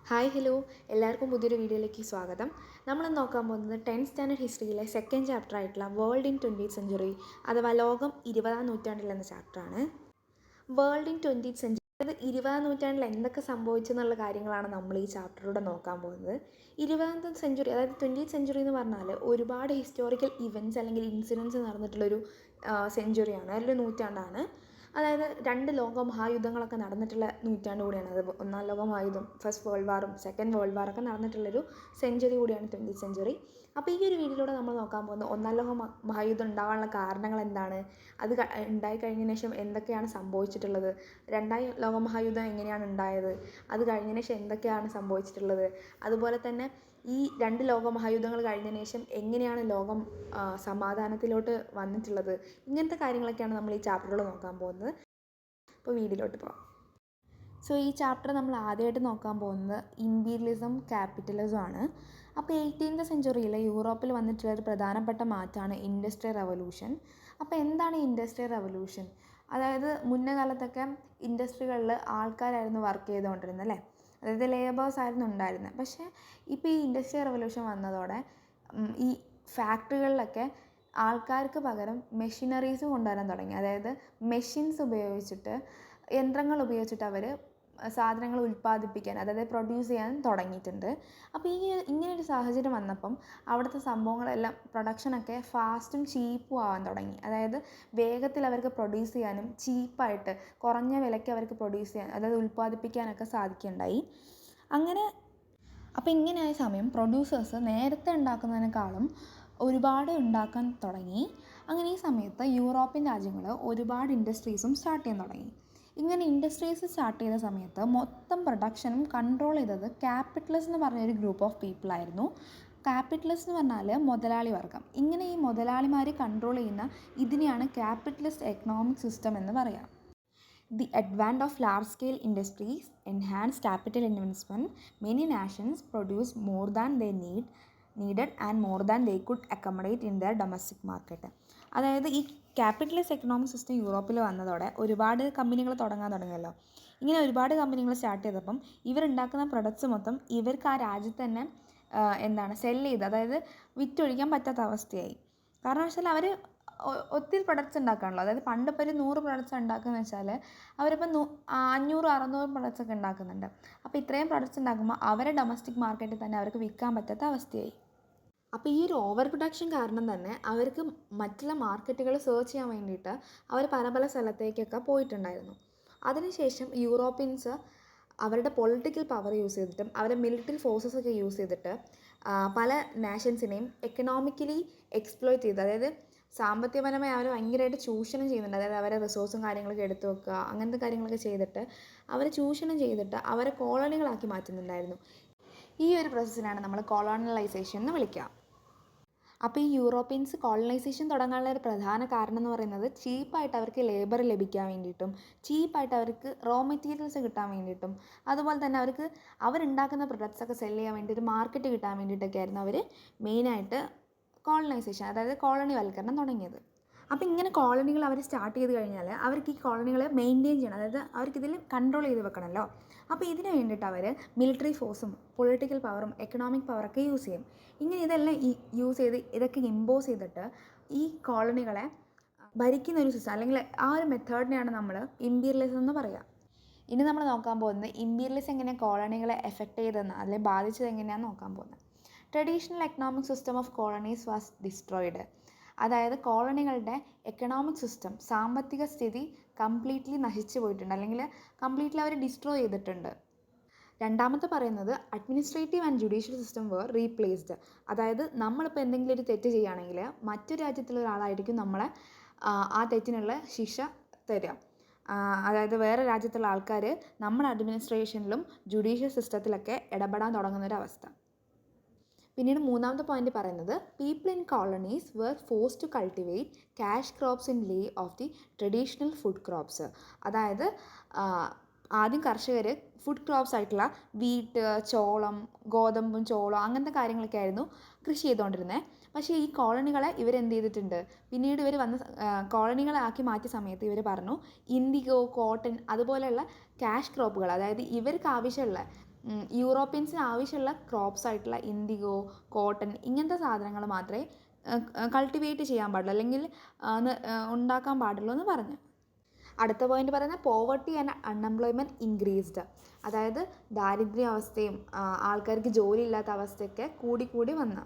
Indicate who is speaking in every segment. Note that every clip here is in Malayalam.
Speaker 1: ഹായ് ഹലോ എല്ലാവർക്കും പുതിയൊരു വീഡിയോയിലേക്ക് സ്വാഗതം. നമ്മൾ നോക്കാൻ പോകുന്നത് 10th സ്റ്റാൻഡേർഡ് ഹിസ്റ്ററിയിലെ സെക്കൻഡ് ചാപ്റ്റർ ആയിട്ടുള്ള വേൾഡ് ഇൻ 20th സെഞ്ച്വറി അഥവാ ലോകം 20ാം നൂറ്റാണ്ടിൽ എന്ന ചാപ്റ്ററാണ്. വേൾഡ് ഇൻ 20th സെഞ്ച്വറി അതായത് 20ാം നൂറ്റാണ്ടിൽ എന്തൊക്കെ സംഭവിച്ചെന്നുള്ള കാര്യങ്ങളാണ് നമ്മൾ ഈ ചാപ്റ്ററിലൂടെ നോക്കാൻ പോകുന്നത്. 20th സെഞ്ച്വറി അതായത് 20th സെഞ്ച്വറി എന്ന് പറഞ്ഞാൽ ഒരുപാട് ഹിസ്റ്റോറിക്കൽ ഇവൻറ്റ്സ് അല്ലെങ്കിൽ ഇൻസിഡൻസ് നടന്നിട്ടുള്ളൊരു സെഞ്ച്വറിയാണ്, അതിലൊരു നൂറ്റാണ്ടാണ്. അതായത് 2 ലോക മഹായുദ്ധങ്ങളൊക്കെ നടന്നിട്ടുള്ള നൂറ്റാണ്ട് കൂടിയാണ്. അത് ഒന്നാം ലോക മഹായുദ്ധം, ഫസ്റ്റ് വേൾഡ് വാറും സെക്കൻഡ് വേൾഡ് വാറൊക്കെ നടന്നിട്ടുള്ളൊരു സെഞ്ച്വറി കൂടിയാണ് 20th സെഞ്ച്വറി. അപ്പോൾ ഈ ഒരു വീഡിയോയിലൂടെ നമ്മൾ നോക്കാൻ പോകുന്നത് ഒന്നാം ലോക മഹായുദ്ധം ഉണ്ടാകാനുള്ള കാരണങ്ങൾ എന്താണ്, അത് ഉണ്ടായിക്കഴിഞ്ഞതിന് ശേഷം എന്തൊക്കെയാണ് സംഭവിച്ചിട്ടുള്ളത്, രണ്ടാം ലോക മഹായുദ്ധം എങ്ങനെയാണ് ഉണ്ടായത്, അത് കഴിഞ്ഞതിന് ശേഷം എന്തൊക്കെയാണ് സംഭവിച്ചിട്ടുള്ളത്, അതുപോലെ തന്നെ ഈ 2 ലോക മഹായുദ്ധങ്ങൾ കഴിഞ്ഞതിന് ശേഷം എങ്ങനെയാണ് ലോകം സമാധാനത്തിലോട്ട് വന്നിട്ടുള്ളത്, ഇങ്ങനത്തെ കാര്യങ്ങളൊക്കെയാണ് നമ്മൾ ഈ ചാപ്റ്ററിൽ നോക്കാൻ പോകുന്നത്. അപ്പോൾ വീഡിയോയിലോട്ട് പോകാം. സോ ഈ ചാപ്റ്റർ നമ്മൾ ആദ്യമായിട്ട് നോക്കാൻ പോകുന്നത് ഇമ്പീരിയലിസം ക്യാപിറ്റലിസം ആണ്. അപ്പോൾ 18th സെഞ്ച്വറിയിൽ യൂറോപ്പിൽ വന്നിട്ടുള്ള ഒരു പ്രധാനപ്പെട്ട മാറ്റമാണ് ഇൻഡസ്ട്രിയൽ റവല്യൂഷൻ. അപ്പോൾ എന്താണ് ഇൻഡസ്ട്രിയൽ റവല്യൂഷൻ? അതായത് മുന്നേ കാലത്തൊക്കെ ഇൻഡസ്ട്രികളിൽ ആൾക്കാരായിരുന്നു വർക്ക് ചെയ്തുകൊണ്ടിരുന്നത് അല്ലേ, അതായത് ലേബേഴ്സ് ആയിരുന്നു ഉണ്ടായിരുന്നത്. പക്ഷേ ഇപ്പോൾ ഈ ഇൻഡസ്ട്രിയൽ റവല്യൂഷൻ വന്നതോടെ ഈ ഫാക്ടറികളിലൊക്കെ ആൾക്കാർക്ക് പകരം മെഷീനറീസ് കൊണ്ടുവരാൻ തുടങ്ങി. അതായത് മെഷീൻസ് ഉപയോഗിച്ചിട്ട്, യന്ത്രങ്ങൾ ഉപയോഗിച്ചിട്ട് അവർ സാധനങ്ങൾ ഉൽപ്പാദിപ്പിക്കാൻ, അതായത് പ്രൊഡ്യൂസ് ചെയ്യാൻ തുടങ്ങിയിട്ടുണ്ട്. അപ്പോൾ ഇങ്ങനൊരു സാഹചര്യം വന്നപ്പം അവിടുത്തെ സംഭവങ്ങളെല്ലാം പ്രൊഡക്ഷനൊക്കെ ഫാസ്റ്റും ചീപ്പും ആവാൻ തുടങ്ങി. അതായത് വേഗത്തിൽ അവർക്ക് പ്രൊഡ്യൂസ് ചെയ്യാനും ചീപ്പായിട്ട് കുറഞ്ഞ വിലയ്ക്ക് അവർക്ക് പ്രൊഡ്യൂസ് ചെയ്യാൻ, അതായത് ഉൽപ്പാദിപ്പിക്കാനൊക്കെ സാധിക്കുകയുണ്ടായി. അപ്പോൾ ഇങ്ങനെയായ സമയം പ്രൊഡ്യൂസേഴ്സ് നേരത്തെ ഉണ്ടാക്കുന്നതിനേക്കാളും ഒരുപാട് ഉണ്ടാക്കാൻ തുടങ്ങി. അങ്ങനെ ഈ സമയത്ത് യൂറോപ്യൻ രാജ്യങ്ങൾ ഒരുപാട് ഇൻഡസ്ട്രീസും സ്റ്റാർട്ട് ചെയ്യാൻ തുടങ്ങി. ഇങ്ങനെ ഇൻഡസ്ട്രീസ് സ്റ്റാർട്ട് ചെയ്ത സമയത്ത് മൊത്തം പ്രൊഡക്ഷനും കൺട്രോൾ ചെയ്തത് ക്യാപിറ്റലിസ്റ്റ് എന്ന് പറഞ്ഞൊരു ഗ്രൂപ്പ് ഓഫ് പീപ്പിളായിരുന്നു. ക്യാപിറ്റലിസ്റ്റ് എന്ന് പറഞ്ഞാൽ മുതലാളി വർഗം. ഇങ്ങനെ ഈ മുതലാളിമാർ കൺട്രോൾ ചെയ്യുന്ന ഇതിനെയാണ് ക്യാപിറ്റലിസ്റ്റ് എക്കണോമിക് സിസ്റ്റം എന്ന് പറയാം. The advent of large-scale industries enhanced capital investment. Many nations produced more than they needed and more than they could accommodate in their domestic market. അതായത് ഈ ക്യാപിറ്റലിസ്റ്റ് എക്കണോമിക് സിസ്റ്റം യൂറോപ്പിൽ വന്നതോടെ ഒരുപാട് കമ്പനികൾ തുടങ്ങാൻ തുടങ്ങിയല്ലോ. ഇങ്ങനെ ഒരുപാട് കമ്പനികൾ സ്റ്റാർട്ട് ചെയ്തപ്പം ഇവരുണ്ടാക്കുന്ന പ്രൊഡക്ട്സ് മൊത്തം ഇവർക്ക് ആ രാജ്യത്ത് തന്നെ സെല്ല് ചെയ്ത്, അതായത് വിറ്റൊഴിക്കാൻ പറ്റാത്ത അവസ്ഥയായി. കാരണം വെച്ചാൽ അവർ ഒത്തിരി പ്രൊഡക്ട്സ് ഉണ്ടാക്കാണല്ലോ. അതായത് പണ്ട് ഇപ്പോൾ ഒരു 100 പ്രൊഡക്ട്സ് ഉണ്ടാക്കുകയെന്ന് വെച്ചാൽ അവരിപ്പോൾ 500-600 പ്രൊഡക്ട്സ് ഒക്കെ ഉണ്ടാക്കുന്നുണ്ട്. അപ്പോൾ ഇത്രയും പ്രൊഡക്ട്സ് ഉണ്ടാക്കുമ്പോൾ അവരെ ഡൊമസ്റ്റിക് മാർക്കറ്റിൽ തന്നെ അവർക്ക് വിൽക്കാൻ പറ്റാത്ത അവസ്ഥയായി. അപ്പോൾ ഈ ഒരു ഓവർ പ്രൊഡക്ഷൻ കാരണം തന്നെ അവർക്ക് മറ്റുള്ള മാർക്കറ്റുകൾ സെർച്ച് ചെയ്യാൻ വേണ്ടിയിട്ട് അവർ പല പല സ്ഥലത്തേക്കൊക്കെ പോയിട്ടുണ്ടായിരുന്നു. അതിനുശേഷം യൂറോപ്യൻസ് അവരുടെ പൊളിറ്റിക്കൽ പവർ യൂസ് ചെയ്തിട്ടും അവരുടെ മിലിറ്ററി ഫോഴ്സസ് ഒക്കെ യൂസ് ചെയ്തിട്ട് പല നാഷൻസിനെയും എക്കണോമിക്കലി എക്സ്പ്ലോയിറ്റ് ചെയ്ത്, അതായത് സാമ്പത്തികപരമായി അവർ ഭയങ്കരമായിട്ട് ചൂഷണം ചെയ്യുന്നുണ്ട്. അതായത് അവരെ റിസോഴ്സും കാര്യങ്ങളൊക്കെ എടുത്തു വെക്കുക, അങ്ങനത്തെ കാര്യങ്ങളൊക്കെ ചെയ്തിട്ട് അവരെ ചൂഷണം ചെയ്തിട്ട് അവരെ കോളനികളാക്കി മാറ്റുന്നുണ്ടായിരുന്നു. ഈ ഒരു പ്രോസസ്സിനാണ് നമ്മൾ കോളോണിയലൈസേഷൻ എന്ന് വിളിക്കുക. അപ്പോൾ ഈ യൂറോപ്യൻസ് കോളനൈസേഷൻ തുടങ്ങാനുള്ള ഒരു പ്രധാന കാരണം എന്ന് പറയുന്നത് ചീപ്പായിട്ട് അവർക്ക് ലേബർ ലഭിക്കാൻ വേണ്ടിയിട്ടും ചീപ്പായിട്ട് അവർക്ക് റോ മെറ്റീരിയൽസ് കിട്ടാൻ വേണ്ടിയിട്ടും അതുപോലെ തന്നെ അവരുണ്ടാക്കുന്ന പ്രൊഡക്ട്സൊക്കെ സെല് ചെയ്യാൻ വേണ്ടി ഒരു മാർക്കറ്റ് കിട്ടാൻ വേണ്ടിയിട്ടൊക്കെ ആയിരുന്നു അവർ മെയിനായിട്ട് കോളനൈസേഷൻ, അതായത് കോളനിവൽക്കരണം തുടങ്ങിയത്. അപ്പോൾ ഇങ്ങനെ കോളനികൾ അവർ സ്റ്റാർട്ട് ചെയ്ത് കഴിഞ്ഞാൽ അവർക്ക് ഈ കോളനികളെ മെയിൻറ്റെയിൻ ചെയ്യണം, അതായത് അവർക്കിതിൽ കൺട്രോൾ ചെയ്ത് വെക്കണമല്ലോ. അപ്പോൾ ഇതിന് വേണ്ടിയിട്ട് അവർ മിലിറ്ററി ഫോഴ്സും പൊളിറ്റിക്കൽ പവറും എക്കണോമിക് പവറൊക്കെ യൂസ് ചെയ്യും. ഇങ്ങനെ ഇതെല്ലാം യൂസ് ചെയ്ത് ഇതൊക്കെ ഇമ്പോസ് ചെയ്തിട്ട് ഈ കോളനികളെ ഭരിക്കുന്ന ഒരു സിസ്റ്റം, അല്ലെങ്കിൽ ആ ഒരു മെത്തേഡിനെയാണ് നമ്മൾ ഇമ്പീരിയലിസം എന്ന് പറയുക. ഇനി നമ്മൾ നോക്കാൻ പോകുന്നത് ഇമ്പീരിയലിസം എങ്ങനെയാണ് കോളനികളെ എഫക്റ്റ് ചെയ്തതെന്ന്, അല്ലെങ്കിൽ ബാധിച്ചത് എങ്ങനെയാണെന്ന് നോക്കാൻ പോകുന്നത്. Traditional economic system of colonies was destroyed. അതായത് കോളനികളുടെ എക്കണോമിക് സിസ്റ്റം, സാമ്പത്തിക സ്ഥിതി കംപ്ലീറ്റ്ലി നശിച്ചു പോയിട്ടുണ്ട്, അല്ലെങ്കിൽ കംപ്ലീറ്റ്ലി അവർ ഡിസ്ട്രോയ് ചെയ്തിട്ടുണ്ട്. രണ്ടാമത്തെ പറയുന്നത് administrative and judicial system were replaced. അതായത് നമ്മളിപ്പോൾ എന്തെങ്കിലും ഒരു തെറ്റ് ചെയ്യുകയാണെങ്കിൽ മറ്റൊരു രാജ്യത്തുള്ള ഒരാളായിരിക്കും നമ്മളെ ആ തെറ്റിനുള്ള ശിക്ഷ തരിക. അതായത് വേറെ രാജ്യത്തുള്ള ആൾക്കാർ നമ്മുടെ അഡ്മിനിസ്ട്രേഷനിലും ജുഡീഷ്യൽ സിസ്റ്റത്തിലൊക്കെ ഇടപെടാൻ തുടങ്ങുന്നൊരവസ്ഥ. പിന്നീട് മൂന്നാമത്തെ പോയിന്റ് പറയുന്നത് people in colonies were forced to cultivate cash crops in lieu of the traditional food crops. അതായത് ആദ്യം കർഷകർ ഫുഡ് ക്രോപ്സ് ആയിട്ടുള്ള വീറ്റ്, ചോളം, ഗോതമ്പും ചോളം അങ്ങനത്തെ കാര്യങ്ങളൊക്കെ ആയിരുന്നു കൃഷി ചെയ്തുകൊണ്ടിരുന്നത്. പക്ഷേ ഈ കോളനികളെ ഇവരെന്ത് ചെയ്തിട്ടുണ്ട്, പിന്നീട് ഇവർ വന്ന കോളനികളാക്കി മാറ്റിയ സമയത്ത് ഇവർ പറഞ്ഞു ഇൻഡിഗോ, കോട്ടൺ അതുപോലെയുള്ള ക്യാഷ് ക്രോപ്പുകൾ, അതായത് ഇവർക്ക് ആവശ്യമുള്ള യൂറോപ്യൻസിന് ആവശ്യമുള്ള ക്രോപ്സ് ആയിട്ടുള്ള ഇൻഡിഗോ, കോട്ടൺ ഇങ്ങനത്തെ സാധനങ്ങൾ മാത്രമേ കൾട്ടിവേറ്റ് ചെയ്യാൻ പാടുള്ളൂ, അല്ലെങ്കിൽ ഉണ്ടാക്കാൻ പാടുള്ളൂ എന്ന് പറഞ്ഞു. അടുത്ത പോയിന്റ് പറയുന്നത് പോവർട്ടി ആൻഡ് അൺഎംപ്ലോയ്മെൻറ്റ് ഇൻക്രീസ്ഡ്. അതായത് ദാരിദ്ര്യാവസ്ഥയും ആൾക്കാർക്ക് ജോലി ഇല്ലാത്ത അവസ്ഥയൊക്കെ കൂടി വന്നു.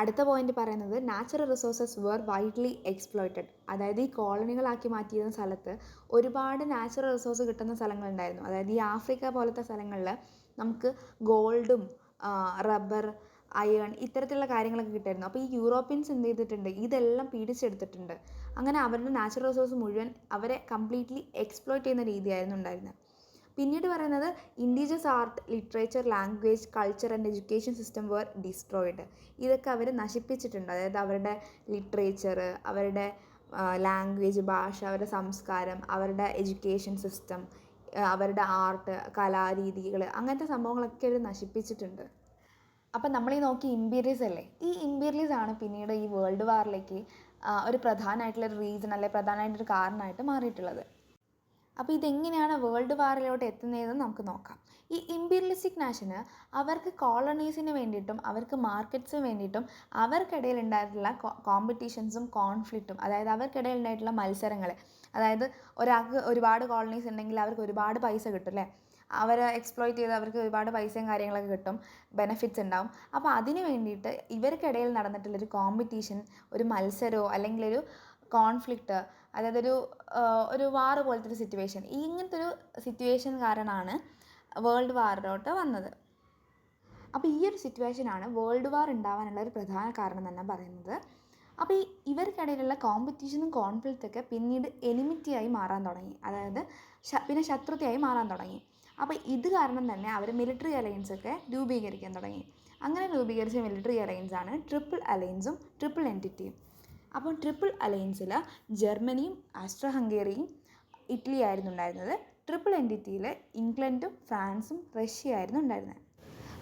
Speaker 1: അടുത്ത പോയിന്റ് പറയുന്നത് natural resources were widely exploited. അതായത് ഈ കോളനികളാക്കി മാറ്റിയിരുന്ന സ്ഥലത്ത് ഒരുപാട് നാച്ചുറൽ റിസോഴ്സ് കിട്ടുന്ന സ്ഥലങ്ങളുണ്ടായിരുന്നു. അതായത് ഈ ആഫ്രിക്ക പോലത്തെ സ്ഥലങ്ങളിൽ നമുക്ക് ഗോൾഡും റബ്ബർ, അയേൺ ഇത്തരത്തിലുള്ള കാര്യങ്ങളൊക്കെ കിട്ടുമായിരുന്നു. അപ്പോൾ ഈ യൂറോപ്യൻസ് എന്ത് ചെയ്തിട്ടുണ്ട്, ഇതെല്ലാം പിടിച്ചെടുത്തിട്ടുണ്ട്. അങ്ങനെ അവരുടെ നാച്ചുറൽ റിസോഴ്സ് മുഴുവൻ അവരെ കംപ്ലീറ്റ്ലി എക്സ്പ്ലോയിറ്റ് ചെയ്യുന്ന രീതിയായിരുന്നു ഉണ്ടായിരുന്നത്. പിന്നീട് പറയുന്നത് indigenous art, literature, language, culture and education system were destroyed. ഇതൊക്കെ അവർ നശിപ്പിച്ചിട്ടുണ്ട്. അതായത് അവരുടെ ലിറ്ററേച്ചർ, അവരുടെ ലാംഗ്വേജ്, ഭാഷ, അവരുടെ സംസ്കാരം, അവരുടെ എഡ്യൂക്കേഷൻ സിസ്റ്റം, അവരുടെ ആർട്ട്, കലാരീതികൾ, അങ്ങനത്തെ സംഭവങ്ങളൊക്കെ അവർ നശിപ്പിച്ചിട്ടുണ്ട്. അപ്പം നമ്മൾ ഈ നോക്കി ഇമ്പീരിയൽസ് അല്ലേ, ഈ ഇമ്പീരിയൽസ് ആണ് പിന്നീട് ഈ വേൾഡ് വാറിലേക്ക് ഒരു പ്രധാനമായിട്ടുള്ളൊരു റീസൺ, അല്ലെങ്കിൽ പ്രധാനമായിട്ടൊരു കാരണമായിട്ട് മാറിയിട്ടുള്ളത്. അപ്പോൾ ഇതെങ്ങനെയാണ് വേൾഡ് വാറിലോട്ട് എത്തുന്നതെന്ന് നമുക്ക് നോക്കാം. ഈ ഇമ്പീരിയലിസ്റ്റിക് നാഷന് അവർക്ക് കോളനീസിന് വേണ്ടിയിട്ടും അവർക്ക് മാർക്കറ്റ്സിന് വേണ്ടിയിട്ടും അവർക്കിടയിൽ ഉണ്ടായിട്ടുള്ള കോമ്പറ്റീഷൻസും കോൺഫ്ലിക്റ്റും, അതായത് അവർക്കിടയിൽ ഉണ്ടായിട്ടുള്ള മത്സരങ്ങൾ, അതായത് ഒരാൾക്ക് ഒരുപാട് കോളനീസ് ഉണ്ടെങ്കിൽ അവർക്ക് ഒരുപാട് പൈസ കിട്ടും അല്ലേ, അവരെ എക്സ്പ്ലോയിറ്റ് ചെയ്ത് അവർക്ക് ഒരുപാട് പൈസയും കാര്യങ്ങളൊക്കെ കിട്ടും, ബെനഫിറ്റ്സ് ഉണ്ടാവും. അപ്പോൾ അതിന് വേണ്ടിയിട്ട് ഇവർക്കിടയിൽ നടന്നിട്ടുള്ളൊരു കോമ്പറ്റീഷൻ, ഒരു മത്സരമോ അല്ലെങ്കിൽ ഒരു കോൺഫ്ലിക്റ്റ്, അതായത് ഒരു വാർ പോലത്തെ ഒരു സിറ്റുവേഷൻ, ഇങ്ങനത്തെ ഒരു സിറ്റുവേഷൻ കാരണമാണ് വേൾഡ് വാറിലോട്ട് വന്നത്. അപ്പോൾ ഈ ഒരു സിറ്റുവേഷനാണ് വേൾഡ് വാർ ഉണ്ടാവാനുള്ള ഒരു പ്രധാന കാരണം തന്നെ പറയുന്നത്. അപ്പോൾ ഇവർക്കിടയിലുള്ള കോമ്പറ്റീഷനും കോൺഫ്ലിക്റ്റൊക്കെ പിന്നീട് എനിമിറ്റിയായി മാറാൻ തുടങ്ങി, അതായത് പിന്നെ ശത്രുതയായി മാറാൻ തുടങ്ങി. അപ്പോൾ ഇത് കാരണം തന്നെ അവർ മിലിറ്ററി അലയൻസൊക്കെ രൂപീകരിക്കാൻ തുടങ്ങി. അങ്ങനെ രൂപീകരിച്ച മിലിറ്ററി അലയൻസാണ് ട്രിപ്പിൾ അലയൻസും ട്രിപ്പിൾ എൻറ്റിറ്റിയും. അപ്പോൾ ട്രിപ്പിൾ അലയൻസിൽ ജർമ്മനിയും ആസ്ട്രോ ഹംഗേറിയും ഇറ്റലി ആയിരുന്നു ഉണ്ടായിരുന്നത്. ട്രിപ്പിൾ എൻറ്റിറ്റിയിൽ ഇംഗ്ലണ്ടും ഫ്രാൻസും റഷ്യയായിരുന്നു ഉണ്ടായിരുന്നത്.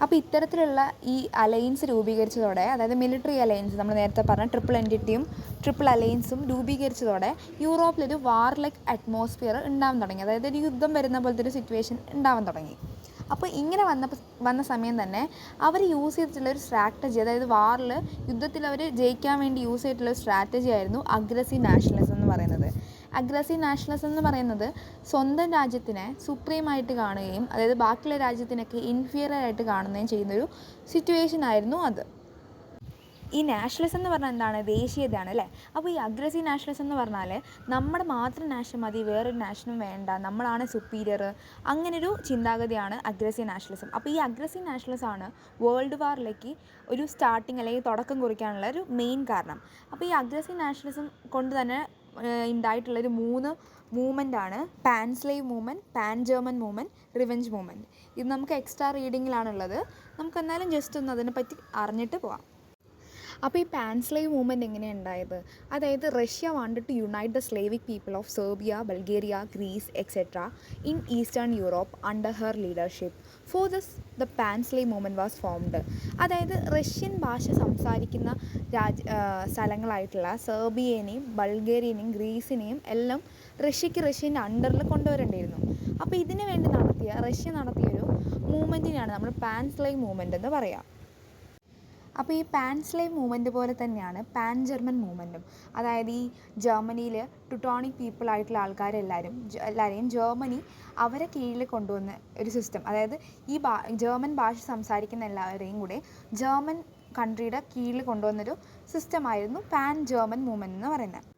Speaker 1: അപ്പോൾ ഇത്തരത്തിലുള്ള ഈ അലയൻസ് രൂപീകരിച്ചതോടെ, അതായത് മിലിറ്ററി അലയൻസ് നമ്മൾ നേരത്തെ പറഞ്ഞ ട്രിപ്പിൾ എൻറ്റിറ്റിയും ട്രിപ്പിൾ അലയൻസും രൂപീകരിച്ചതോടെ യൂറോപ്പിലൊരു വാർലൈക്ക് അറ്റ്മോസ്ഫിയർ ഉണ്ടാവാൻ തുടങ്ങി. അതായത് ഒരു യുദ്ധം വരുന്ന പോലത്തെ ഒരു സിറ്റുവേഷൻ ഉണ്ടാവാൻ തുടങ്ങി. അപ്പോൾ ഇങ്ങനെ വന്ന സമയം തന്നെ അവർ യൂസ് ചെയ്തിട്ടുള്ളൊരു സ്ട്രാറ്റജി, അതായത് വാറിൽ യുദ്ധത്തിൽ അവർ ജയിക്കാൻ വേണ്ടി യൂസ് ചെയ്തിട്ടുള്ള സ്ട്രാറ്റജി ആയിരുന്നു അഗ്രസീവ് നാഷണലിസം എന്ന് പറയുന്നത്. അഗ്രസീവ് നാഷണലിസം എന്ന് പറയുന്നത് സ്വന്തം രാജ്യത്തിനെ സുപ്രീമായിട്ട് കാണുകയും അതായത് ബാക്കിയുള്ള രാജ്യത്തിനൊക്കെ ഇൻഫീരിയർ ആയിട്ട് കാണുകയും ചെയ്യുന്നൊരു സിറ്റുവേഷൻ ആയിരുന്നു അത്. ഈ നാഷണലിസം എന്ന് പറഞ്ഞാൽ എന്താണ്, ദേശീയതയാണ് അല്ലേ. അപ്പോൾ ഈ അഗ്രസീവ് നാഷണലിസം എന്ന് പറഞ്ഞാൽ നമ്മുടെ മാത്രം നാഷൻ മതി, വേറൊരു നാഷനും വേണ്ട, നമ്മളാണ് സുപ്പീരിയർ, അങ്ങനൊരു ചിന്താഗതിയാണ് അഗ്രസീവ് നാഷണലിസം. അപ്പോൾ ഈ അഗ്രസീവ് നാഷണലിസം ആണ് വേൾഡ് വാറിലേക്ക് ഒരു സ്റ്റാർട്ടിങ് അല്ലെങ്കിൽ തുടക്കം കുറിക്കാനുള്ള ഒരു മെയിൻ കാരണം. അപ്പോൾ ഈ അഗ്രസീവ് നാഷണലിസം കൊണ്ട് തന്നെ ഉണ്ടായിട്ടുള്ളൊരു 3 മൂവ്മെൻ്റാണ് pan Slav movement, pan German movement, revenge movement. ഇത് നമുക്ക് എക്സ്ട്രാ റീഡിങ്ങിലാണുള്ളത്. നമുക്ക് എന്നാലും ജസ്റ്റ് ഒന്ന് അതിനെപ്പറ്റി അറിഞ്ഞിട്ട് പോവാം. അപ്പോൾ ഈ പാൻ സ്ലേവ് മൂവ്മെൻറ്റ് എങ്ങനെയാണ് ഉണ്ടായത്, അതായത് Russia wanted to unite the Slavic people of Serbia, Bulgaria, Greece etcetera in Eastern Europe under her leadership. For this the Pan Slav movement was formed. അതായത് റഷ്യൻ ഭാഷ സംസാരിക്കുന്ന സ്ഥലങ്ങളായിട്ടുള്ള സെർബിയനെയും ബൾഗേറിയനെയും ഗ്രീസിനെയും എല്ലാം റഷ്യൻ്റെ അണ്ടറിൽ കൊണ്ടുവരേണ്ടിയിരുന്നു. അപ്പോൾ ഇതിനു വേണ്ടി റഷ്യ നടത്തിയൊരു മൂവ്മെൻറ്റിനെയാണ് നമ്മൾ പാൻ സ്ലേവ് മൂവ്മെൻറ്റ് എന്ന് പറയുക. അപ്പോൾ ഈ പാൻ സ്ലേവ് മൂവ്മെൻറ്റ് പോലെ തന്നെയാണ് പാൻ ജർമ്മൻ മൂവ്മെൻറ്റും. അതായത് ഈ ജർമ്മനിയിൽ ടുട്ടോണിക് പീപ്പിളായിട്ടുള്ള എല്ലാവരെയും ജർമ്മനി അവരെ കീഴിൽ കൊണ്ടുവന്ന ഒരു സിസ്റ്റം, അതായത് ഈ ജർമ്മൻ ഭാഷ സംസാരിക്കുന്ന എല്ലാവരെയും കൂടെ ജർമ്മൻ കൺട്രിയുടെ കീഴിൽ കൊണ്ടുവന്നൊരു സിസ്റ്റമായിരുന്നു പാൻ ജർമ്മൻ മൂവ്മെൻറ്റ് എന്ന് പറയുന്നത്.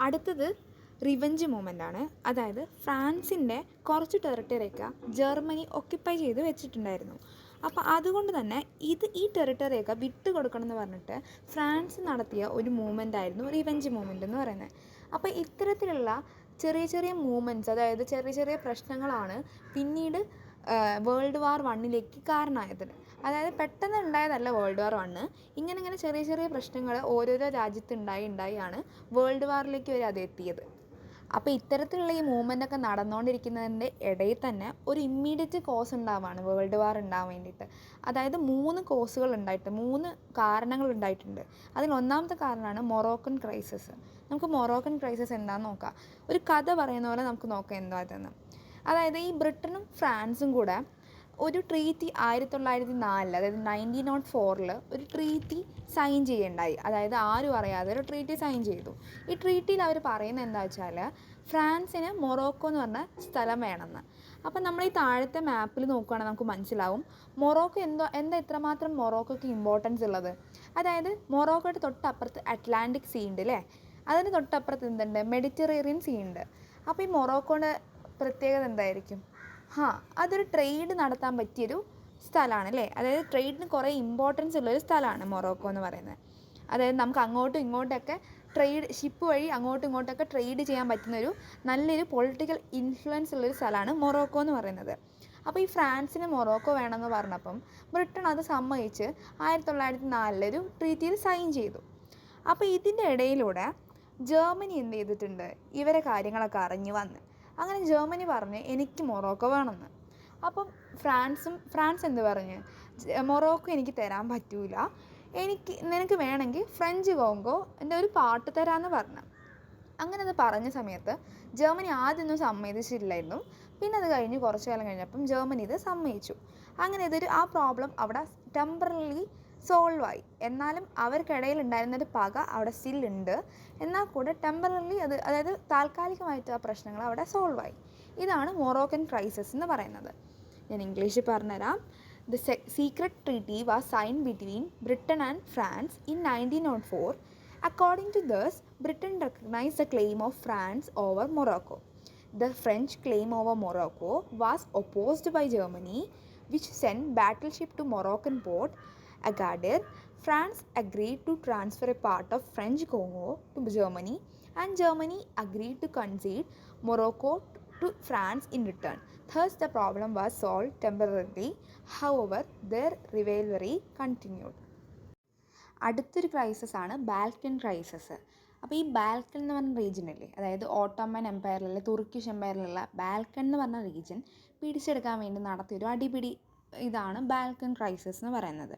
Speaker 1: അടുത്തത് റിവെഞ്ച് മൂവ്മെൻ്റാണ്. അതായത് ഫ്രാൻസിൻ്റെ കുറച്ച് ടെറിട്ടറിയൊക്കെ ജർമ്മനി ഒക്യുപ്പൈ ചെയ്ത് വെച്ചിട്ടുണ്ടായിരുന്നു. അപ്പോൾ അതുകൊണ്ട് തന്നെ ഈ ടെറിട്ടറിയൊക്കെ വിട്ട് കൊടുക്കണം എന്ന് പറഞ്ഞിട്ട് ഫ്രാൻസ് നടത്തിയ ഒരു മൂവ്മെൻ്റ് ആയിരുന്നു റിവെഞ്ച് മൂവ്മെൻ്റ് എന്ന് പറയുന്നത്. അപ്പോൾ ഇത്തരത്തിലുള്ള ചെറിയ ചെറിയ മൂവ്മെൻറ്റ്സ്, അതായത് ചെറിയ ചെറിയ പ്രശ്നങ്ങളാണ് പിന്നീട് വേൾഡ് വാർ 1 കാരണമായത്. അതായത് പെട്ടെന്ന് ഉണ്ടായതല്ല വേൾഡ് വാർ 1, ഇങ്ങനെ ചെറിയ ചെറിയ പ്രശ്നങ്ങൾ ഓരോരോ രാജ്യത്ത് ഉണ്ടായാണ് വേൾഡ് വാറിലേക്ക് വരെ അത് എത്തിയത്. അപ്പോൾ ഇത്തരത്തിലുള്ള ഈ മൂവ്മെൻ്റൊക്കെ നടന്നുകൊണ്ടിരിക്കുന്നതിൻ്റെ ഇടയിൽ തന്നെ ഒരു ഇമ്മീഡിയറ്റ് കോസ് ഉണ്ടാവുകയാണ് വേൾഡ് വാർ ഉണ്ടാവാൻ വേണ്ടിയിട്ട്. അതായത് 3 കാരണങ്ങൾ ഉണ്ടായിട്ടുണ്ട്. അതിൽ ഒന്നാമത്തെ കാരണമാണ് മൊറോക്കൻ ക്രൈസിസ്. നമുക്ക് മൊറോക്കൻ ക്രൈസിസ് എന്താണെന്ന് നോക്കാം. ഒരു കഥ പറയുന്ന പോലെ നമുക്ക് നോക്കാം എന്താ അതെന്ന്. അതായത് ഈ ബ്രിട്ടനും ഫ്രാൻസും കൂടെ ഒരു ട്രീറ്റി 1904 അതായത് 1904 ഒരു ട്രീറ്റി സൈൻ ചെയ്യണ്ടായി. അതായത് ആരും അറിയാതെ ഒരു ട്രീറ്റി സൈൻ ചെയ്തു. ഈ ട്രീറ്റിയിൽ അവർ പറയുന്നത് എന്താ വെച്ചാൽ ഫ്രാൻസിന് മൊറോക്കോ എന്ന് പറഞ്ഞ സ്ഥലം വേണമെന്ന്. അപ്പം നമ്മൾ ഈ താഴത്തെ മാപ്പിൽ നോക്കുകയാണെങ്കിൽ നമുക്ക് മനസ്സിലാവും മൊറോക്കോ എന്താ ഇത്രമാത്രം മൊറോക്കോയ്ക്ക് ഇമ്പോർട്ടൻസ് ഉള്ളത്. അതായത് മൊറോക്കോയുടെ തൊട്ടപ്പുറത്ത് അറ്റ്ലാന്റിക് സീ ഉണ്ട് അല്ലേ, അതിന് തൊട്ടപ്പുറത്ത് എന്തുണ്ട്, മെഡിറ്ററേനിയൻ സീ ഉണ്ട്. അപ്പോൾ ഈ മൊറോക്കോയുടെ പ്രത്യേകത എന്തായിരിക്കും? അതൊരു ട്രേഡ് നടത്താൻ പറ്റിയൊരു സ്ഥലമാണ് അല്ലേ. അതായത് ട്രേഡിന് കുറേ ഇമ്പോർട്ടൻസ് ഉള്ളൊരു സ്ഥലമാണ് മൊറോക്കോ എന്ന് പറയുന്നത്. അതായത് നമുക്ക് അങ്ങോട്ടും ഇങ്ങോട്ടൊക്കെ ഷിപ്പ് വഴി അങ്ങോട്ടും ഇങ്ങോട്ടൊക്കെ ട്രേഡ് ചെയ്യാൻ പറ്റുന്നൊരു നല്ലൊരു പൊളിറ്റിക്കൽ ഇൻഫ്ലുവൻസ് ഉള്ളൊരു സ്ഥലമാണ് മൊറോക്കോ എന്ന് പറയുന്നത്. അപ്പോൾ ഈ ഫ്രാൻസിന് മൊറോക്കോ വേണമെന്ന് പറഞ്ഞപ്പം ബ്രിട്ടൻ അത് സമ്മതിച്ച് 1904 ഒരു ട്രീറ്റിയിൽ സൈൻ ചെയ്തു. അപ്പോൾ ഇതിൻ്റെ ഇടയിലൂടെ ജർമ്മനി എന്ത് ചെയ്തിട്ടുണ്ട്, ഇവരെ കാര്യങ്ങളൊക്കെ അറിഞ്ഞു വന്ന്. അങ്ങനെ ജർമ്മനി പറഞ്ഞ് എനിക്ക് മൊറോക്കോ വേണമെന്ന്. അപ്പം ഫ്രാൻസ് എന്ത് പറഞ്ഞ്, മൊറോക്കോ എനിക്ക് തരാൻ പറ്റൂല, നിനക്ക് വേണമെങ്കിൽ ഫ്രഞ്ച് കോങ്കോ എൻ്റെ ഒരു പാർട്ട് തരാമെന്ന് പറഞ്ഞു. അങ്ങനെ അത് പറഞ്ഞ സമയത്ത് ജർമ്മനി ആദ്യമൊന്നും സമ്മതിച്ചിട്ടില്ലായിരുന്നു. പിന്നെ അത് കഴിഞ്ഞ് കുറച്ച് കാലം കഴിഞ്ഞപ്പം ജർമ്മനി ഇത് സമ്മതിച്ചു. അങ്ങനെ ആ പ്രോബ്ലം അവിടെ ടെമ്പററിലി സോൾവ് ആയി. എന്നാലും അവർക്കിടയിൽ ഉണ്ടായിരുന്നൊരു പക അവിടെ സ്റ്റിൽ ഉണ്ട്. എന്നാൽ കൂടെ ടെമ്പററിലി അതായത് താൽക്കാലികമായിട്ട് ആ പ്രശ്നങ്ങൾ അവിടെ സോൾവ് ആയി. ഇതാണ് മൊറോക്കൻ ക്രൈസിസ് എന്ന് പറയുന്നത്. ഞാൻ ഇംഗ്ലീഷിൽ പറഞ്ഞുതരാം. The secret treaty was signed between Britain and France in 1904. According to this, Britain recognized the claim of France over Morocco. The French claim over Morocco was opposed by Germany, which sent battleship to Moroccan port Agadir. France agreed to transfer a part of French Congo to Germany, and Germany agreed to concede Morocco to France in return. Thus, the problem was solved temporarily. However, their rivalry continued. അടുത്തൊരു ക്രൈസിസ് ആണ് ബാൽക്കൻ ക്രൈസിസ്. അപ്പോൾ ഈ ബാൽക്കൻ എന്ന് പറഞ്ഞ റീജിയനില്ലേ, അതായത് ഓട്ടോമൻ എംപയറിലുള്ള തുർക്കിഷ് എംപയറിലുള്ള ബാൽക്കൻ എന്ന് പറഞ്ഞ റീജിയൻ പിടിച്ചെടുക്കാൻ വേണ്ടി നടത്തിയൊരു അടിപിടി ഇതാണ് ബാൽക്കൻ ക്രൈസിസ് എന്ന് പറയുന്നത്.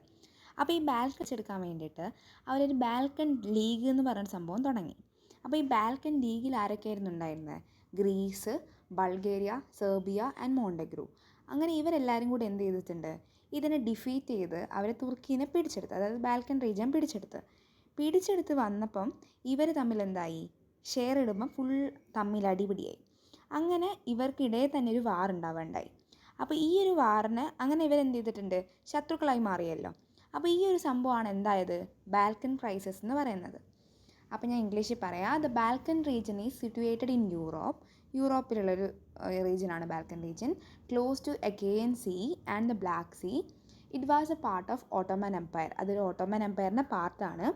Speaker 1: അപ്പോൾ ഈ ബാൽക്കൻ പിടിച്ചെടുക്കാൻ വേണ്ടിയിട്ട് അവരൊരു ബാൽക്കൻ ലീഗ് എന്ന് പറയുന്ന സംഭവം തുടങ്ങി. അപ്പോൾ ഈ ബാൽക്കൻ ലീഗിൽ ആരൊക്കെയായിരുന്നു ഉണ്ടായിരുന്നത്? Greece, Bulgaria, Serbia and Montenegro. അങ്ങനെ ഇവരെല്ലാവരും കൂടി എന്ത് ചെയ്തിട്ടുണ്ട്, ഇതിനെ ഡിഫീറ്റ് ചെയ്ത് അവർ തുർക്കീനെ പിടിച്ചെടുത്ത്, അതായത് ബാൽക്കൻ റീജിയൻ പിടിച്ചെടുത്ത് വന്നപ്പം ഇവർ തമ്മിൽ എന്തായി, ഷെയർ ഇടുമ്പം ഫുൾ തമ്മിൽ അടിപിടിയായി. അങ്ങനെ ഇവർക്കിടയിൽ തന്നെ ഒരു വാർ ഉണ്ടാവേണ്ടായി. അപ്പോൾ ഈ ഒരു വാറിന് അങ്ങനെ ഇവരെന്ത് ചെയ്തിട്ടുണ്ട്, ശത്രുക്കളായി മാറിയല്ലോ. അപ്പോൾ ഈ ഒരു സംഭവമാണ് എന്തായത്, ബാൽക്കൻ ക്രൈസിസ് എന്ന് പറയുന്നത്. അപ്പോൾ ഞാൻ ഇംഗ്ലീഷിൽ പറയാം. The Balkan region is situated in യൂറോപ്പിലുള്ളൊരു റീജിയനാണ് Balkan region, close to Aegean Sea and the Black Sea. It was a part of Ottoman empire. അതൊരു ഓട്ടോമൻ എംപയറിൻ്റെ പാർട്ടാണ്.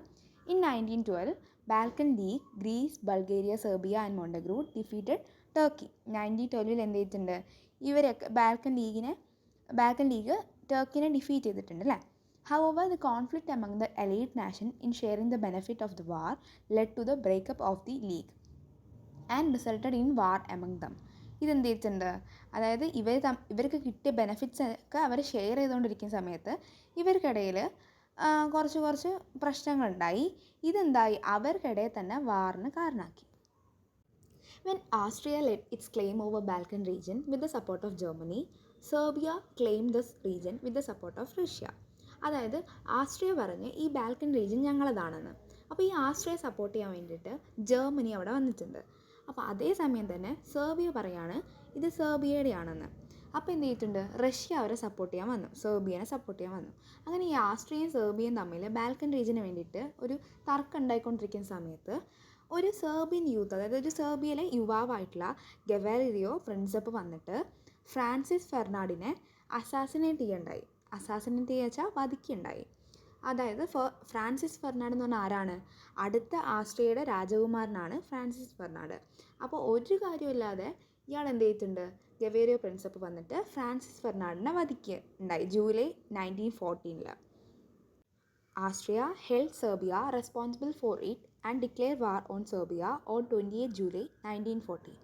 Speaker 1: In 1912 Balkan League, Greece, Bulgaria, Serbia and Montenegro defeated Turkey. 1912 എന്ത് ചെയ്തിട്ടുണ്ട്, ഇവരൊക്കെ ബാൽക്കൻ ലീഗ് ടർക്കിനെ ഡിഫീറ്റ് ചെയ്തിട്ടുണ്ട് അല്ലേ. However, the conflict among the elite nations in sharing the benefit of the war led to the breakup of the league and resulted in war among them. ഇതെന്ത് ചെയ്തിട്ടുണ്ട്, അതായത് ഇവർക്ക് കിട്ടിയ ബെനഫിറ്റ്സ് ഒക്കെ അവർ ഷെയർ ചെയ്തുകൊണ്ടിരിക്കുന്ന സമയത്ത് ഇവർക്കിടയിൽ കുറച്ച് പ്രശ്നങ്ങളുണ്ടായി. ഇതെന്തായി, അവർക്കിടയിൽ തന്നെ വാറിന് കാരണമാക്കി. When Austria led its claim over Balkan region with the support of Germany, Serbia claimed this region with the support of Russia. അതായത് ആസ്ട്രിയ പറഞ്ഞ് ഈ ബാൽക്കൻ റീജിയൻ ഞങ്ങളതാണെന്ന്. അപ്പോൾ ഈ ആസ്ട്രിയ സപ്പോർട്ട് ചെയ്യാൻ വേണ്ടിയിട്ട് ജർമ്മനി അവിടെ വന്നിട്ടുണ്ട്. അപ്പോൾ അതേസമയം തന്നെ സെർബിയ പറയാണ് ഇത് സെർബിയയുടെയാണെന്ന്. അപ്പോൾ എന്ത് ചെയ്തിട്ടുണ്ട്, റഷ്യ അവരെ സെർബിയനെ സപ്പോർട്ട് ചെയ്യാൻ വന്നു. അങ്ങനെ ഈ ആസ്ട്രിയയും സെർബിയയും തമ്മിൽ ബാൽക്കൻ റീജിയന് വേണ്ടിയിട്ട് ഒരു തർക്കം ഉണ്ടായിക്കൊണ്ടിരിക്കുന്ന സമയത്ത് ഒരു സെർബിയൻ യൂത്ത്, അതായത് ഒരു സെർബിയയിലെ യുവാവായിട്ടുള്ള ഗവാരിയോ പ്രിൻസപ്പ് വന്നിട്ട് ഫ്രാൻസിസ് ഫെർണാണ്ടിനെ അസാസിനേറ്റ് ചെയ്യുക വധിക്കുകയുണ്ടായി. അതായത് ഫ്രാൻസിസ് ഫെർണാണ്ട് എന്ന് പറഞ്ഞാൽ ആരാണ്, അടുത്ത ആസ്ട്രിയയുടെ രാജകുമാരനാണ് ഫ്രാൻസിസ് ഫെർണാണ്ട്. അപ്പോൾ ഒരു കാര്യമില്ലാതെ ഇയാൾ എന്ത് ചെയ്തിട്ടുണ്ട്, ഗവേരിയോ പ്രിൻസപ്പ് വന്നിട്ട് Francis ഫെർണാണ്ടിനെ വധിക്കുകയുണ്ടായി July 1914. Austria held Serbia responsible for it and declared war on Serbia on 28 July 1940.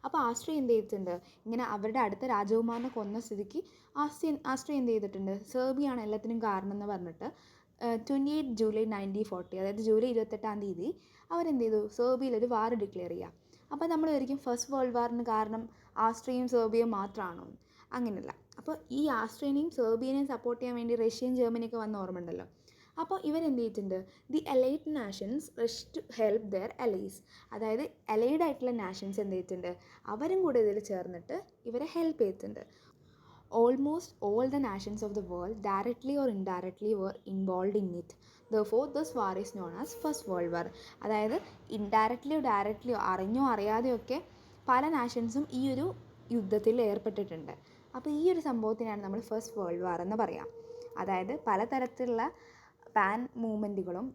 Speaker 1: അപ്പോൾ ആസ്ട്രിയ എന്ത് ചെയ്തിട്ടുണ്ട്, ഇങ്ങനെ അവരുടെ അടുത്ത രാജകുമാരനെ കൊന്ന സ്ഥിതിക്ക് ആസ്ട്രിയ എന്ത് ചെയ്തിട്ടുണ്ട്, സെർബിയാണ് എല്ലാത്തിനും കാരണം എന്ന് പറഞ്ഞിട്ട് 28 ജൂലൈ 1940, അതായത് ജൂലൈ 28 അവരെന്ത് ചെയ്തു, സെർബിയയിലൊരു വാർ ഡിക്ലെയർ ചെയ്യുക. അപ്പോൾ നമ്മൾ വിചാരിക്കും ഫസ്റ്റ് വേൾഡ് വാറിന് കാരണം ആസ്ട്രിയയും സെർബിയയും മാത്രമാണോ? അങ്ങനെയല്ല. അപ്പോൾ ഈ ആസ്ട്രേലിയനെയും സെർബിയനെയും സപ്പോർട്ട് ചെയ്യാൻ വേണ്ടി റഷ്യയും ജർമ്മനിയൊക്കെ വന്ന ഓർമ്മയുണ്ടല്ലോ. അപ്പോൾ ഇവരെന്ത് ചെയ്തിട്ടുണ്ട്, the allied nations rush to help their allies. അതായത് എലൈഡ് ആയിട്ടുള്ള നാഷൻസ് എന്ത് ചെയ്തിട്ടുണ്ട്, അവരും കൂടെ ഇതിൽ ചേർന്നിട്ട് ഇവരെ ഹെൽപ്പ് ചെയ്തിട്ടുണ്ട്. Almost all the nations of the world directly or indirectly were involve in it. Therefore this war is known as first world war. അതായത് ഇൻഡയറക്ട്ലിയോ ഡയറക്ട്ലിയോ അറിഞ്ഞോ അറിയാതെയൊക്കെ പല നാഷൻസും ഈ ഒരു യുദ്ധത്തിൽ ഏർപ്പെട്ടിട്ടുണ്ട്. അപ്പോൾ ഈ ഒരു സംഭവത്തിനാണ് നമ്മൾ ഫസ്റ്റ് വേൾഡ് വാർ എന്ന് പറയാം. അതായത് പലതരത്തിലുള്ള പാൻ മൂവ്മെൻറ്റുകളും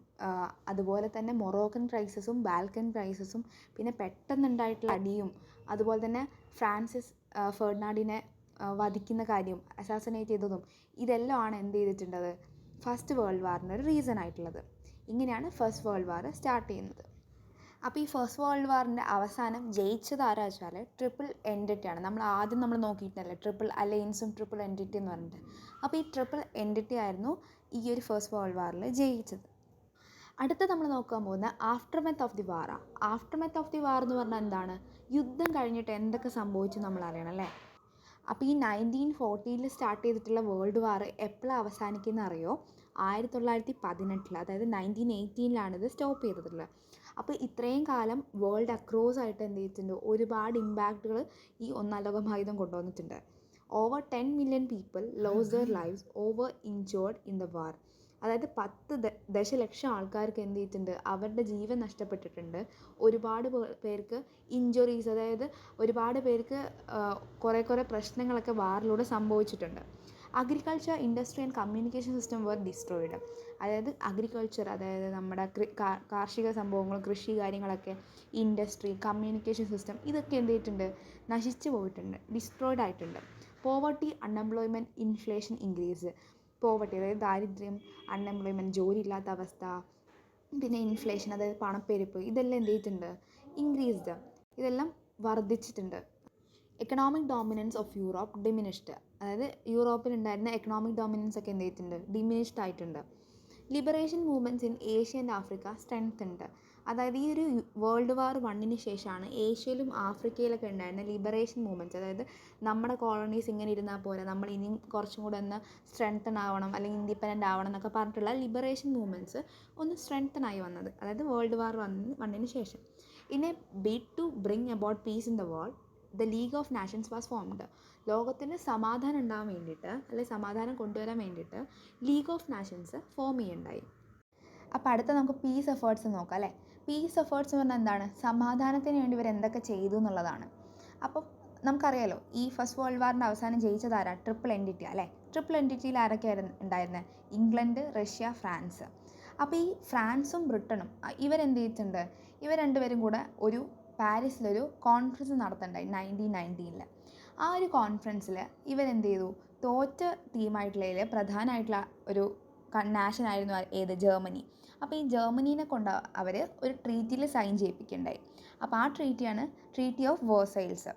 Speaker 1: അതുപോലെ തന്നെ മൊറോക്കൻ ക്രൈസിസും ബാൽക്കൻ ക്രൈസിസും പിന്നെ പെട്ടെന്നുണ്ടായിട്ടുള്ള അടിയും അതുപോലെ തന്നെ ഫ്രാൻസിസ് ഫെർഡിനാൻഡിനെ വധിക്കുന്ന കാര്യം, അസാസിനേറ്റ് ചെയ്തതും, ഇതെല്ലാം ആണ് എന്ത് ചെയ്തിട്ടുള്ളത്, ഫസ്റ്റ് വേൾഡ് വാറിനൊരു റീസൺ ആയിട്ടുള്ളത്. ഇങ്ങനെയാണ് ഫസ്റ്റ് വേൾഡ് വാർ സ്റ്റാർട്ട് ചെയ്യുന്നത്. അപ്പോൾ ഈ ഫസ്റ്റ് വേൾഡ് വാറിൻ്റെ അവസാനം ജയിച്ചത് ആരാ വെച്ചാൽ ട്രിപ്പിൾ എൻറ്റിറ്റിയാണ്. നമ്മൾ നോക്കിയിട്ടല്ലേ ട്രിപ്പിൾ അലയൻസും ട്രിപ്പിൾ എൻറ്റിറ്റി എന്ന് പറഞ്ഞിട്ട്. അപ്പോൾ ഈ ട്രിപ്പിൾ എൻറ്റിറ്റി ആയിരുന്നു ഈ ഒരു ഫസ്റ്റ് വേൾഡ് വാറിൽ ജയിച്ചത്. അടുത്ത നമ്മൾ നോക്കാൻ പോകുന്ന ആഫ്റ്റർമെത്ത് ഓഫ് ദി വാറാണ്. ആഫ്റ്റർമെത്ത് ഓഫ് ദി വാർ എന്ന് പറഞ്ഞാൽ എന്താണ്, യുദ്ധം കഴിഞ്ഞിട്ട് എന്തൊക്കെ സംഭവിച്ചു നമ്മൾ അറിയണം അല്ലേ. അപ്പോൾ ഈ 1940 സ്റ്റാർട്ട് ചെയ്തിട്ടുള്ള വേൾഡ് വാർ എപ്പോഴാണ് അവസാനിക്കുന്നത് അറിയോ? 1918, അതായത് 1918 ഇത് സ്റ്റോപ്പ് ചെയ്തിട്ടുള്ളത്. അപ്പോൾ ഇത്രയും കാലം വേൾഡ് അക്രോസ് ആയിട്ട് എന്ത് ചെയ്തിട്ടുണ്ട്, ഒരുപാട് ഇമ്പാക്റ്റുകൾ ഈ ഒന്നാം ലോക മഹായുദ്ധം കൊണ്ടുവന്നിട്ടുണ്ട്. Over 10 million people loss there lives over injured in the war. അതായത് 10 ദശലക്ഷം ആൾക്കാർക്ക് എന്ത് ചെയ്തിട്ടുണ്ട്, അവരുടെ ജീവൻ നഷ്ടപ്പെട്ടിട്ടുണ്ട്. ഒരുപാട് പേർക്ക് ഇഞ്ചുറീസ്, അതായത് ഒരുപാട് പേർക്ക് കുറേ പ്രശ്നങ്ങളൊക്കെ വാറിലൂടെ സംഭവിച്ചിട്ടുണ്ട്. Agriculture, industry and communication system were destroyed. അതായത് അഗ്രികൾച്ചർ, അതായത് നമ്മുടെ കാർഷിക സംഭവങ്ങളും കൃഷി കാര്യങ്ങളൊക്കെ, ഇൻഡസ്ട്രി, കമ്മ്യൂണിക്കേഷൻ സിസ്റ്റം, ഇതൊക്കെ എന്ത് ചെയ്തിട്ടുണ്ട്, നശിച്ചു പോയിട്ടുണ്ട്, ഡിസ്ട്രോയിഡ് ആയിട്ടുണ്ട്. Poverty, unemployment, inflation increase. Poverty അതായത് ദാരിദ്ര്യം, അൺഎംപ്ലോയ്മെൻറ്റ് ജോലിയില്ലാത്ത അവസ്ഥ, പിന്നെ ഇൻഫ്ലേഷൻ അതായത് പണപ്പെരുപ്പ്, ഇതെല്ലാം എന്ത് ചെയ്തിട്ടുണ്ട്, ഇൻക്രീസ്ഡ്, ഇതെല്ലാം വർദ്ധിച്ചിട്ടുണ്ട്. Economic dominance of Europe diminished. അതായത് യൂറോപ്പിലുണ്ടായിരുന്ന എക്കണോമിക് ഡോമിനൻസ് ഒക്കെ എന്ത് ചെയ്തിട്ടുണ്ട്, ഡിമിനിഷ്ഡ് ആയിട്ടുണ്ട്. Liberation movements in Asia and Africa strengthened. അതായത് ഈ ഒരു വേൾഡ് വാർ 1 ശേഷമാണ് ഏഷ്യയിലും ആഫ്രിക്കയിലൊക്കെ ഉണ്ടായിരുന്ന ലിബറേഷൻ മൂവ്മെൻറ്റ്സ്, അതായത് നമ്മുടെ കോളനീസ് ഇങ്ങനെ ഇരുന്നാൽ പോലെ നമ്മൾ ഇനിയും കുറച്ചും കൂടെ ഒന്ന് സ്ട്രെങ്തൻ ആവണം അല്ലെങ്കിൽ ഇൻഡിപെൻഡൻ്റ് ആവണം എന്നൊക്കെ പറഞ്ഞിട്ടുള്ള ലിബറേഷൻ മൂവ്മെൻറ്റ്സ് ഒന്ന് സ്ട്രെങ്തൻ ആയി വന്നത്, അതായത് വേൾഡ് വാർ 1 ശേഷം. In a bid to bring about peace in the world the League of Nations was formed. ലോകത്തിന് സമാധാനം ഉണ്ടാകാൻ വേണ്ടിയിട്ട്, അല്ലെങ്കിൽ സമാധാനം കൊണ്ടുവരാൻ വേണ്ടിയിട്ട് ലീഗ് ഓഫ് നാഷൻസ് ഫോം ചെയ്യുണ്ടായി. അപ്പോൾ അടുത്ത നമുക്ക് പീസ് എഫേർട്സ് നോക്കാം അല്ലേ. പീസ് എഫേർട്സ് എന്ന് പറഞ്ഞാൽ എന്താണ്, സമാധാനത്തിന് വേണ്ടി ഇവർ എന്തൊക്കെ ചെയ്തു എന്നുള്ളതാണ്. അപ്പം നമുക്കറിയാലോ ഈ ഫസ്റ്റ് വേൾഡ് വാറിൻ്റെ അവസാനം ജയിച്ചതാരാ, ട്രിപ്പിൾ എൻറ്റിറ്റി അല്ലേ. ട്രിപ്പിൾ എൻറ്റിറ്റിയിൽ ആരൊക്കെയായിരുന്നു ഉണ്ടായിരുന്നത്, ഇംഗ്ലണ്ട്, റഷ്യ, ഫ്രാൻസ്. അപ്പോൾ ഈ ഫ്രാൻസും ബ്രിട്ടനും ഇവരെന്ത് ചെയ്തിട്ടുണ്ട്, ഇവർ രണ്ടുപേരും കൂടെ ഒരു പാരീസിലൊരു കോൺഫറൻസ് നടത്തുന്നുണ്ടായി 1919. ആ ഒരു കോൺഫറൻസിൽ ഇവരെന്ത് ചെയ്തു, തോറ്റ ടീമായിട്ടുള്ളതിൽ പ്രധാനമായിട്ടുള്ള ഒരു നാഷനായിരുന്നു ഏത്, ജർമ്മനി. അപ്പോൾ ഈ ജർമ്മനീനെ കൊണ്ട് അവർ ഒരു ട്രീറ്റിയിൽ സൈൻ ചെയ്യിപ്പിക്കുകയുണ്ടായി. അപ്പോൾ ആ ട്രീറ്റിയാണ് ട്രീറ്റി ഓഫ് വേഴ്സൈൽസ്.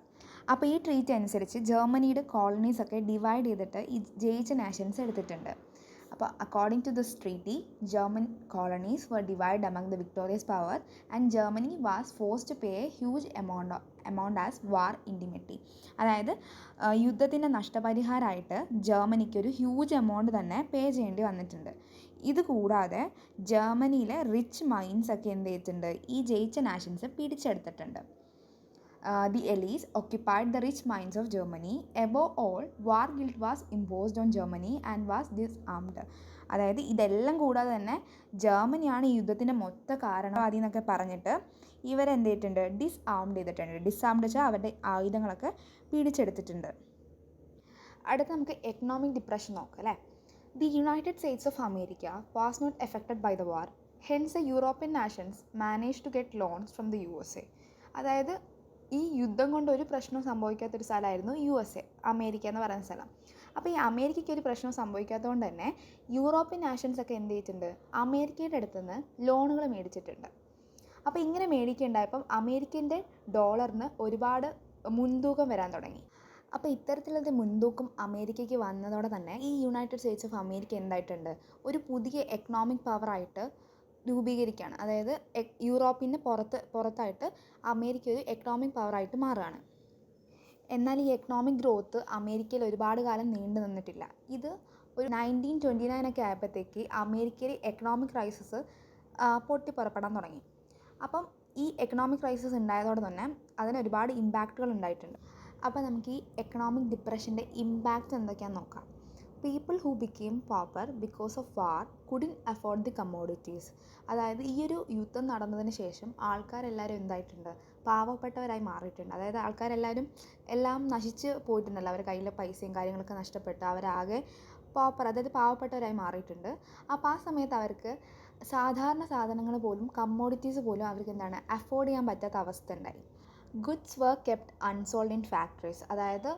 Speaker 1: അപ്പോൾ ഈ ട്രീറ്റി അനുസരിച്ച് ജർമ്മനിയുടെ കോളനീസൊക്കെ ഡിവൈഡ് ചെയ്തിട്ട് ഈ ജയിച്ച നാഷൻസ് എടുത്തിട്ടുണ്ട്. അപ്പോൾ according to this treaty German colonies were divide among the victorious power and Germany was forced to pay a huge amount as war indemnity. അതായത് യുദ്ധത്തിൻ്റെ നഷ്ടപരിഹാരമായിട്ട് ജർമ്മനിക്ക് ഒരു ഹ്യൂജ് എമൗണ്ട് തന്നെ പേ ചെയ്യേണ്ടി വന്നിട്ടുണ്ട്. ഇതുകൂടാതെ ജർമ്മനിയിലെ റിച്ച് മൈൻസ് ഒക്കെ എന്ത് ചെയ്തിട്ടുണ്ട്, ഈ ജയിച്ച നാഷൻസ് പിടിച്ചെടുത്തിട്ടുണ്ട്. The Allies occupied the rich mines of Germany. Above all, war guilt was imposed on Germany and was disarmed. അതായത് ഇതെല്ലാം കൂടാതെ തന്നെ ജർമ്മനിയാണ് ഈ യുദ്ധത്തിൻ്റെ മൊത്ത കാരണവാദി എന്നൊക്കെ പറഞ്ഞിട്ട് ഇവരെന്ത് ചെയ്തിട്ടുണ്ട്, ഡിസ്ആംഡ് ചെയ്തിട്ടുണ്ട്. ഡിസ്ആംഡ് വെച്ചാൽ അവരുടെ ആയുധങ്ങളൊക്കെ പിടിച്ചെടുത്തിട്ടുണ്ട്. അടുത്ത നമുക്ക് എക്കണോമിക് ഡിപ്രഷൻ നോക്കാം അല്ലേ. The United States of America was not affected by the war. Hence the European nations manage to get loans from the USA. അതായത് ഈ യുദ്ധം കൊണ്ട് ഒരു പ്രശ്നവും സംഭവിക്കാത്തൊരു സ്ഥലമായിരുന്നു USA, അമേരിക്ക എന്ന് പറയുന്ന സ്ഥലം. അപ്പോൾ ഈ അമേരിക്കയ്ക്ക് ഒരു പ്രശ്നം സംഭവിക്കാത്തതുകൊണ്ട് തന്നെ യൂറോപ്യൻ നാഷൻസൊക്കെ എന്ത് ചെയ്തിട്ടുണ്ട്, അമേരിക്കയുടെ അടുത്ത് നിന്ന് ലോണുകൾ മേടിച്ചിട്ടുണ്ട്. അപ്പോൾ ഇങ്ങനെ മേടിക്കേണ്ടായപ്പം അമേരിക്കൻ്റെ ഡോളറിന് ഒരുപാട് മുൻതൂക്കം വരാൻ തുടങ്ങി. അപ്പോൾ ഇത്തരത്തിലൊരു മുൻതൂക്കം അമേരിക്കയ്ക്ക് വന്നതോടെ തന്നെ ഈ യുണൈറ്റഡ് സ്റ്റേറ്റ്സ് ഓഫ് അമേരിക്ക എന്തായിട്ടുണ്ട്, ഒരു പുതിയ എക്കണോമിക് പവറായിട്ട് രൂപീകരിക്കുകയാണ്. അതായത് യൂറോപ്പിന് പുറത്തായിട്ട് അമേരിക്ക ഒരു എക്കണോമിക് പവറായിട്ട് മാറുകയാണ്. എന്നാൽ ഈ എക്കണോമിക് ഗ്രോത്ത് അമേരിക്കയിൽ ഒരുപാട് കാലം നീണ്ടു നിന്നിട്ടില്ല. ഇത് ഒരു 1929 ഒക്കെ ആയപ്പോഴത്തേക്ക് അമേരിക്കയിൽ എക്കണോമിക് ക്രൈസിസ് പൊട്ടിപ്പുറപ്പെടാൻ തുടങ്ങി. അപ്പം ഈ എക്കണോമിക് ക്രൈസിസ് ഉണ്ടായതോടെ തന്നെ അതിന് ഒരുപാട് ഇമ്പാക്റ്റുകൾ ഉണ്ടായിട്ടുണ്ട്. അപ്പോൾ നമുക്ക് ഈ എക്കണോമിക് ഡിപ്രഷൻ്റെ ഇമ്പാക്റ്റ് എന്തൊക്കെയാണെന്ന് നോക്കാം. People who became popper because of war കുഡിൻ afford the commodities. അതായത് ഈ ഒരു യുദ്ധം നടന്നതിന് ശേഷം ആൾക്കാരെല്ലാവരും എന്തായിട്ടുണ്ട്, പാവപ്പെട്ടവരായി മാറിയിട്ടുണ്ട്. അതായത് ആൾക്കാരെല്ലാവരും എല്ലാം നശിച്ച് പോയിട്ടുണ്ടല്ലോ, അവരുടെ കയ്യിലെ പൈസയും കാര്യങ്ങളൊക്കെ നഷ്ടപ്പെട്ട് അവരാകെ പോപ്പർ, അതായത് പാവപ്പെട്ടവരായി മാറിയിട്ടുണ്ട്. അപ്പോൾ ആ സമയത്ത് അവർക്ക് സാധാരണ സാധനങ്ങൾ പോലും, കമ്മോഡിറ്റീസ് പോലും അവർക്ക് എന്താണ് അഫോർഡ് ചെയ്യാൻ പറ്റാത്ത അവസ്ഥ ഉണ്ടായി. Goods were kept unsold in factories. അതായത്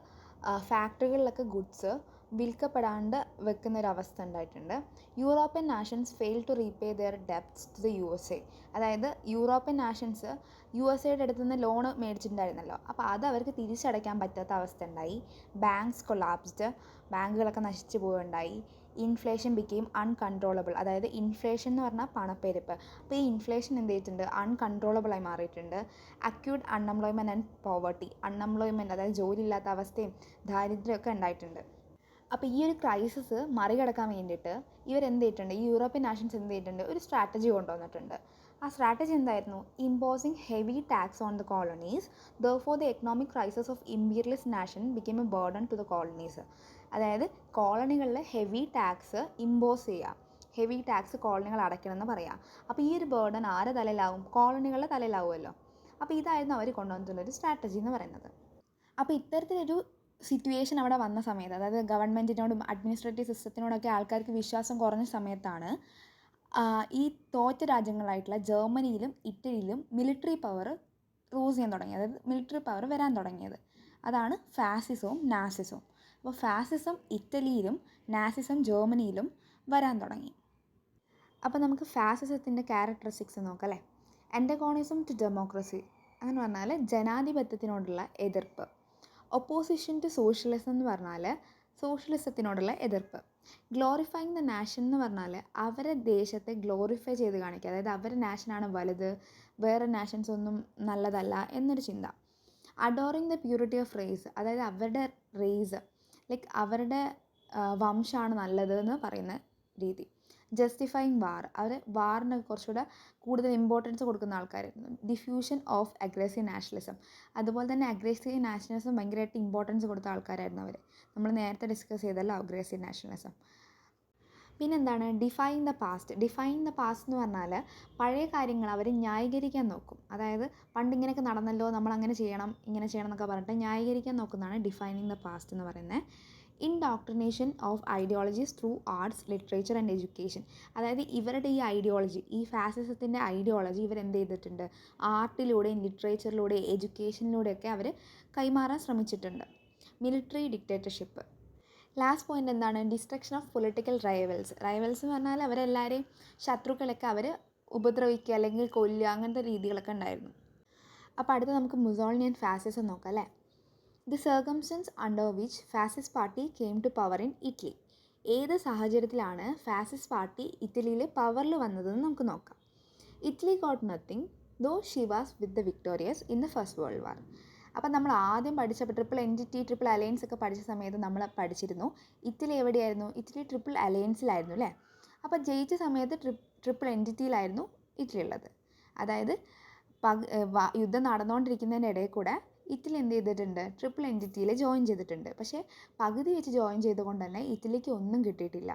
Speaker 1: ഫാക്ടറികളിലൊക്കെ ഗുഡ്സ് വിൽക്കപ്പെടാണ്ട് വെക്കുന്നൊരവസ്ഥ ഉണ്ടായിട്ടുണ്ട്. European nations fail to repay their debts to the USA. അതായത് യൂറോപ്യൻ നാഷൻസ് USA അടുത്ത് നിന്ന് ലോൺ മേടിച്ചിട്ടുണ്ടായിരുന്നല്ലോ, അപ്പോൾ അത് അവർക്ക് തിരിച്ചടയ്ക്കാൻ പറ്റാത്ത അവസ്ഥ ഉണ്ടായി. ബാങ്ക്സ് കൊളാപ്സ്ഡ്, ബാങ്കുകളൊക്കെ നശിച്ചു പോവുകയുണ്ടായി. Inflation became uncontrollable. അതായത് ഇൻഫ്ലേഷൻ എന്ന് പറഞ്ഞാൽ പണപ്പെരുപ്പ്. അപ്പോൾ ഈ ഇൻഫ്ലേഷൻ എന്ത് ചെയ്തിട്ടുണ്ട്, അൺകൺട്രോളബിളായി മാറിയിട്ടുണ്ട്. Acute unemployment and poverty. Unemployment അതായത് ജോലിയില്ലാത്ത അവസ്ഥയും ദാരിദ്ര്യമൊക്കെ ഉണ്ടായിട്ടുണ്ട്. അപ്പോൾ ഈ ഒരു ക്രൈസിസ് മറികടക്കാൻ വേണ്ടിയിട്ട് ഇവരെന്ത് ചെയ്തിട്ടുണ്ട്, ഈ യൂറോപ്യൻ നാഷൻസ് എന്ത് ചെയ്തിട്ടുണ്ട്, ഒരു സ്ട്രാറ്റജി കൊണ്ടുവന്നിട്ടുണ്ട്. ആ സ്ട്രാറ്റജി എന്തായിരുന്നു? Imposing heavy tax on the colonies, therefore the economic crisis of imperialist nation became a burden to the colonies. അതായത് കോളനികളിൽ ഹെവി ടാക്സ് ഇമ്പോസ് ചെയ്യുക, ഹെവി ടാക്സ് കോളനികൾ അടയ്ക്കണമെന്ന് പറയാം. അപ്പോൾ ഈ ഒരു ബർഡൻ ആരുടെ തലയിലാവും? കോളനികളുടെ തലയിലാവുമല്ലോ. അപ്പോൾ ഇതായിരുന്നു അവർ കൊണ്ടുവന്നിട്ടുള്ളൊരു സ്ട്രാറ്റജി എന്ന് പറയുന്നത്. അപ്പോൾ ഇത്തരത്തിലൊരു സിറ്റുവേഷൻ അവിടെ വന്ന സമയത്ത്, അതായത് ഗവൺമെൻറ്റിനോടും അഡ്മിനിസ്ട്രേറ്റീവ് സിസ്റ്റത്തിനോടൊക്കെ ആൾക്കാർക്ക് വിശ്വാസം കുറഞ്ഞ സമയത്താണ് ഈ തോറ്റ രാജ്യങ്ങളായിട്ടുള്ള ജർമ്മനിയിലും ഇറ്റലിയിലും മിലിറ്ററി പവർ റൂസ് ചെയ്യാൻ തുടങ്ങിയത്, അതായത് മിലിറ്ററി പവർ വരാൻ തുടങ്ങിയത്. അതാണ് ഫാസിസവും നാസിസവും. അപ്പോൾ ഫാസിസം ഇറ്റലിയിലും നാസിസം ജർമ്മനിയിലും വരാൻ തുടങ്ങി. അപ്പോൾ നമുക്ക് ഫാസിസത്തിൻ്റെ ക്യാരക്ടറിസ്റ്റിക്സ് നോക്കാം അല്ലേ. ആൻറ്റഗോണിസം ടു ഡെമോക്രസി അങ്ങനെ പറഞ്ഞാൽ ജനാധിപത്യത്തിനോടുള്ള എതിർപ്പ്. ഒപ്പോസിഷൻ ടു സോഷ്യലിസം എന്ന് പറഞ്ഞാൽ സോഷ്യലിസത്തിനോടുള്ള എതിർപ്പ്. ഗ്ലോറിഫൈങ് ദ നാഷൻ എന്ന് പറഞ്ഞാൽ അവരെ ദേശത്തെ ഗ്ലോറിഫൈ ചെയ്ത് കാണിക്കുക, അതായത് അവരുടെ നാഷനാണ് വലുത്, വേറെ നാഷൻസ് ഒന്നും നല്ലതല്ല എന്നൊരു ചിന്ത. അഡോറിങ് ദ പ്യൂരിറ്റി ഓഫ് റേസ്, അതായത് അവരുടെ റേസ്, ലൈക്ക് അവരുടെ വംശമാണ് നല്ലത് എന്ന് പറയുന്ന രീതി. ജസ്റ്റിഫൈങ് വാർ, അവർ വാറിന് കുറച്ചുകൂടെ കൂടുതൽ ഇമ്പോർട്ടൻസ് കൊടുക്കുന്ന ആൾക്കാരായിരുന്നു. ഡിഫ്യൂഷൻ ഓഫ് അഗ്രസീവ് നാഷണലിസം, അതുപോലെ തന്നെ അഗ്രസീവ് നാഷണലിസം ഭയങ്കരമായിട്ട് ഇമ്പോർട്ടൻസ് കൊടുത്ത ആൾക്കാരായിരുന്നു അവർ. നമ്മൾ നേരത്തെ ഡിസ്കസ് ചെയ്തല്ലോ അഗ്രസീവ് നാഷണലിസം. പിന്നെന്താണ് define the past. Define the past എന്ന് പറഞ്ഞാൽ പഴയ കാര്യങ്ങൾ അവർ ന്യായീകരിക്കാൻ നോക്കും. അതായത് പണ്ട് ഇങ്ങനെയൊക്കെ നടന്നല്ലോ, നമ്മൾ അങ്ങനെ ചെയ്യണം ഇങ്ങനെ ചെയ്യണം എന്നൊക്കെ പറഞ്ഞിട്ട് ന്യായീകരിക്കാൻ നോക്കുന്നതാണ് ഡിഫൈനിങ് ദ പാസ്റ്റ് എന്ന് പറയുന്നത്. Indoctrination of ideologies through arts, literature and education. അതായത് ഇവരുടെ ഈ ഐഡിയോളജി, ഈ ഫാസിസത്തിൻ്റെ ഐഡിയോളജി ഇവരെന്ത് ചെയ്തിട്ടുണ്ട്, ആർട്ടിലൂടെയും ലിറ്ററേച്ചറിലൂടെയും എഡ്യൂക്കേഷനിലൂടെയൊക്കെ അവർ കൈമാറാൻ ശ്രമിച്ചിട്ടുണ്ട്. Military dictatorship. ലാസ്റ്റ് പോയിൻ്റ് എന്താണ്? Destruction of political rivals. Rivals എന്ന് പറഞ്ഞാൽ അവരെല്ലാവരെയും ശത്രുക്കളൊക്കെ അവർ ഉപദ്രവിക്കുക അല്ലെങ്കിൽ കൊല്ലുക, അങ്ങനത്തെ രീതികളൊക്കെ ഉണ്ടായിരുന്നു. അപ്പോൾ അടുത്ത് നമുക്ക് മുസോളിനി ആൻഡ് ഫാസിസം നോക്കാം അല്ലേ. The circumstances under which fascist party came to power in Italy. ഏത് സാഹചര്യത്തിലാണ് ഫാസിസ്റ്റ് പാർട്ടി ഇറ്റലിയിൽ പവറിൽ വന്നതെന്ന് നമുക്ക് നോക്കാം. Italy got nothing though she was with the victorious in the first world war. അപ്പം നമ്മൾ ആദ്യം പഠിച്ചപ്പോൾ ട്രിപ്പിൾ എൻറ്റിറ്റി, ട്രിപ്പിൾ അലയൻസ് ഒക്കെ പഠിച്ച സമയത്ത് നമ്മൾ പഠിച്ചിരുന്നു ഇറ്റലി എവിടെയായിരുന്നു, ഇറ്റലി ട്രിപ്പിൾ അലയൻസിലായിരുന്നു അല്ലേ. അപ്പോൾ ജയിച്ച സമയത്ത് ട്രിപ്പിൾ എൻറ്റിറ്റിയിലായിരുന്നു ഇറ്റലി ഉള്ളത്. അതായത് യുദ്ധം നടന്നുകൊണ്ടിരിക്കുന്നതിൻ്റെ ഇടയിൽ കൂടെ ഇറ്റലി എന്ത് ചെയ്തിട്ടുണ്ട്, ട്രിപ്പിൾ എൻറ്റിറ്റിയിൽ ജോയിൻ ചെയ്തിട്ടുണ്ട്. പക്ഷേ പകുതി വെച്ച് ജോയിൻ ചെയ്തുകൊണ്ട് തന്നെ ഇറ്റലിക്ക് ഒന്നും കിട്ടിയിട്ടില്ല.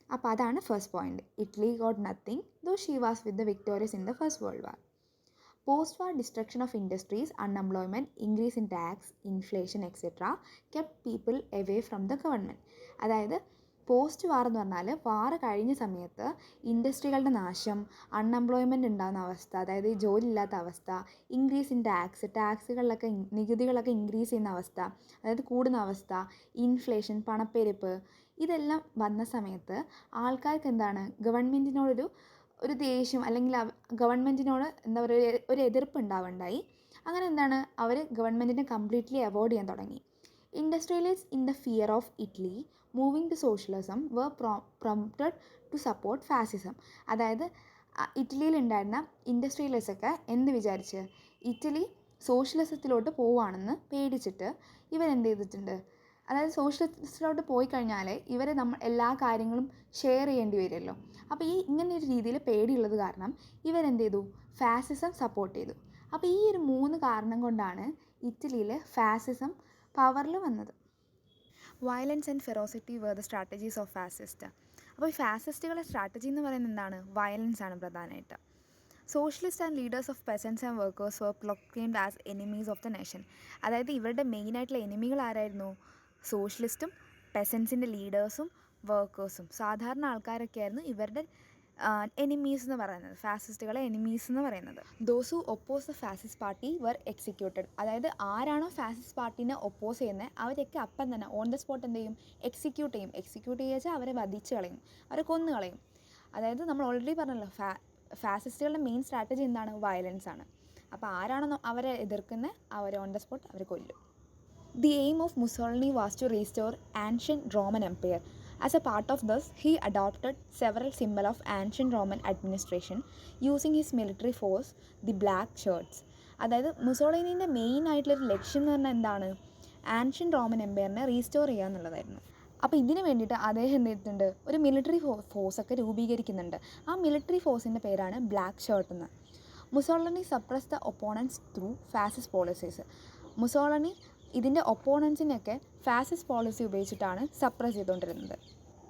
Speaker 1: അപ്പോൾ അതാണ് first point. Italy got nothing though she was with the victorious in the first world war. Post war destruction of industries, unemployment, increase in tax, inflation etcetera kept people away from the government. അതായത് പോസ്റ്റ് വാർ എന്ന് പറഞ്ഞാൽ വാർ കഴിഞ്ഞ സമയത്ത് ഇൻഡസ്ട്രികളുടെ നാശം, അൺഎംപ്ലോയ്മെൻറ്റ് ഉണ്ടാകുന്ന അവസ്ഥ, അതായത് ജോലി ഇല്ലാത്ത അവസ്ഥ, ഇൻക്രീസ് ഇൻ ടാക്സുകളിലൊക്കെ നികുതികളൊക്കെ ഇൻക്രീസ് ചെയ്യുന്ന അവസ്ഥ, അതായത് കൂടുന്ന അവസ്ഥ, ഇൻഫ്ലേഷൻ പണപ്പെരുപ്പ്, ഇതെല്ലാം വന്ന സമയത്ത് ആൾക്കാർക്ക് എന്താണ് ഗവൺമെൻറ്റിനോടൊരു ദേഷ്യം അല്ലെങ്കിൽ ഗവൺമെൻറ്റിനോട് എന്താ പറയുക ഒരു എതിർപ്പ് ഉണ്ടാവുണ്ടായി. അങ്ങനെ എന്താണ് അവർ ഗവൺമെൻറ്റിനെ കംപ്ലീറ്റ്ലി അവോയ്ഡ് ചെയ്യാൻ തുടങ്ങി. Industrialist in the fear of Italy moving to socialism were prompted to support fascism. അതായത് ഇറ്റലിയിലുണ്ടായിരുന്ന ഇൻഡസ്ട്രിയലിസ്റ്റൊക്കെ എന്ത് വിചാരിച്ച്, ഇറ്റലി സോഷ്യലിസത്തിലോട്ട് പോവുകയാണെന്ന് പേടിച്ചിട്ട് ഇവരെന്ത് ചെയ്തിട്ടുണ്ട്, അതായത് സോഷ്യലിസ്റ്റിലോട്ട് പോയി കഴിഞ്ഞാൽ ഇവരെ എല്ലാ കാര്യങ്ങളും ഷെയർ ചെയ്യേണ്ടി വരുമല്ലോ. അപ്പോൾ ഇങ്ങനെ ഒരു രീതിയിൽ പേടിയുള്ളത് കാരണം ഇവരെന്ത് ചെയ്തു, ഫാസിസം സപ്പോർട്ട് ചെയ്തു. അപ്പോൾ ഈ ഒരു 3 കാരണം കൊണ്ടാണ് ഇറ്റലിയിൽ ഫാസിസം പവറിൽ വന്നത്. Violence and ferocity were the strategies of fascist. അപ്പോൾ ഈ ഫാസിസ്റ്റുകളുടെ സ്ട്രാറ്റജി എന്ന് പറയുന്നത് എന്താണ്? വയലൻസ് ആണ് പ്രധാനമായിട്ട്. Socialist and leaders of peasants and workers were proclaimed as enemies of the nation. അതായത് ഇവരുടെ മെയിനായിട്ടുള്ള എനിമികൾ ആരായിരുന്നു? സോഷ്യലിസ്റ്റും പെസൻസിൻ്റെ ലീഡേഴ്സും വർക്കേഴ്സും, സാധാരണ ആൾക്കാരൊക്കെ ആയിരുന്നു ഇവരുടെ എനിമീസ് എന്ന് പറയുന്നത്, ഫാസിസ്റ്റുകളെ എനിമീസ് എന്ന് പറയുന്നത്. Those who oppose the fascist party were executed. അതായത് ആരാണോ ഫാസിസ്റ്റ് പാർട്ടീനെ ഒപ്പോസ് ചെയ്യുന്നത് അവരൊക്കെ അപ്പം തന്നെ ഓൺ ദ സ്പോട്ട് എന്ത് ചെയ്യും? എക്സിക്യൂട്ട് ചെയ്യും. എക്സിക്യൂട്ട് ചെയ്യുക അവരെ വധിച്ച് കളയും, അവരെ കൊന്നു കളയും. അതായത് നമ്മൾ ഓൾറെഡി പറഞ്ഞല്ലോ, ഫാസിസ്റ്റുകളുടെ മെയിൻ സ്ട്രാറ്റജി എന്താണ്? വയലൻസ് ആണ്. അപ്പോൾ ആരാണോ അവരെ എതിർക്കുന്നത് അവരെ ഓൺ ദ സ്പോട്ട് അവർ കൊല്ലും. The aim of Mussolini was to restore ancient Roman Empire. As a part of this, he adopted several symbols of ancient Roman administration, using his military force, the black shirts. അതായത് മുസോളിനീൻ്റെ മെയിൻ ആയിട്ടുള്ളൊരു ലക്ഷ്യം എന്ന് പറഞ്ഞാൽ എന്താണ്? ആൻഷ്യൻ റോമൻ എംപയറിനെ റീസ്റ്റോർ ചെയ്യുക എന്നുള്ളതായിരുന്നു. അപ്പോൾ ഇതിന് വേണ്ടിയിട്ട് അദ്ദേഹം എന്ത് ചെയ്തിട്ടുണ്ട്? ഒരു മിലിറ്ററി ഫോഴ്സൊക്കെ രൂപീകരിക്കുന്നുണ്ട്. ആ മിലിറ്ററി ഫോഴ്സിൻ്റെ പേരാണ് ബ്ലാക്ക് ഷർട്ട് എന്ന്. Mussolini suppress the opponents through fascist policies. Mussolini ഇതിൻ്റെ ഒപ്പോണൻസിനെയൊക്കെ ഫാസിസ്റ്റ് പോളിസി ഉപയോഗിച്ചിട്ടാണ് സപ്രസ് ചെയ്തുകൊണ്ടിരുന്നത്.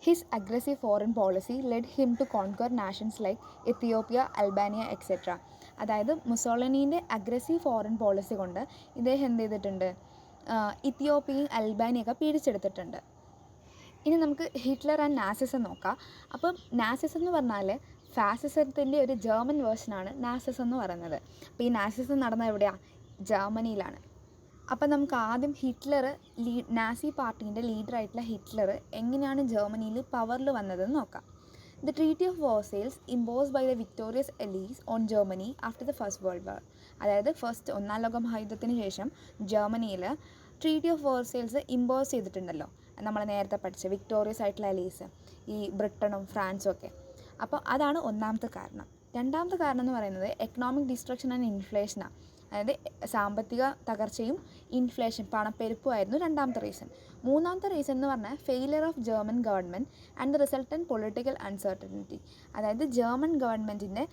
Speaker 1: His aggressive foreign policy led him to conquer nations like Ethiopia, Albania etcetera. അതായത് മുസോളിനീൻ്റെ അഗ്രസീവ് ഫോറിൻ പോളിസി കൊണ്ട് ഇദ്ദേഹം എന്ത് ചെയ്തിട്ടുണ്ട്? ഇത്തിയോപ്യയും അൽബാനിയൊക്കെ പിടിച്ചെടുത്തിട്ടുണ്ട്. ഇനി നമുക്ക് ഹിറ്റ്ലർ ആൻഡ് നാസിസം നോക്കാം. അപ്പം നാസിസം എന്ന് പറഞ്ഞാൽ ഫാസിസത്തിൻ്റെ ഒരു ജർമ്മൻ വേർഷനാണ് നാസിസം എന്ന് പറയുന്നത്. അപ്പോൾ ഈ നാസിസം നടന്നത് എവിടെയാണ്? ജർമ്മനിയിലാണ്. അപ്പം നമുക്ക് ആദ്യം നാസി പാർട്ടീൻ്റെ ലീഡറായിട്ടുള്ള ഹിറ്റ്ലർ എങ്ങനെയാണ് ജർമ്മനിയിൽ പവറിൽ വന്നതെന്ന് നോക്കാം. The Treaty of Versailles imposed by the victorious allies on Germany after the first world war. അതായത് ഒന്നാം ലോക മഹായുദ്ധത്തിന് ശേഷം ജർമ്മനിയിൽ ട്രീറ്റി ഓഫ് വേഴ്സൈൽസ് ഇമ്പോസ് ചെയ്തിട്ടുണ്ടല്ലോ, നമ്മൾ നേരത്തെ പഠിച്ച വിക്ടോറിയസ് ആയിട്ടുള്ള എലീസ്, ഈ ബ്രിട്ടനും ഫ്രാൻസും ഒക്കെ. അപ്പോൾ അതാണ് ഒന്നാമത്തെ കാരണം. രണ്ടാമത്തെ കാരണം എന്ന് പറയുന്നത് എക്കണോമിക് ഡിസ്ട്രക്ഷൻ ആൻഡ് ഇൻഫ്ലേഷനാണ്. അതായത് സാമ്പത്തിക തകർച്ചയും ഇൻഫ്ലേഷൻ, പണപ്പെരുപ്പമായിരുന്നു രണ്ടാമത്തെ റീസൺ. മൂന്നാമത്തെ റീസൺ എന്ന് പറഞ്ഞാൽ failure of German government and the resultant political uncertainty. അതായത് ജർമ്മൻ ഗവൺമെൻറ്റിൻ്റെ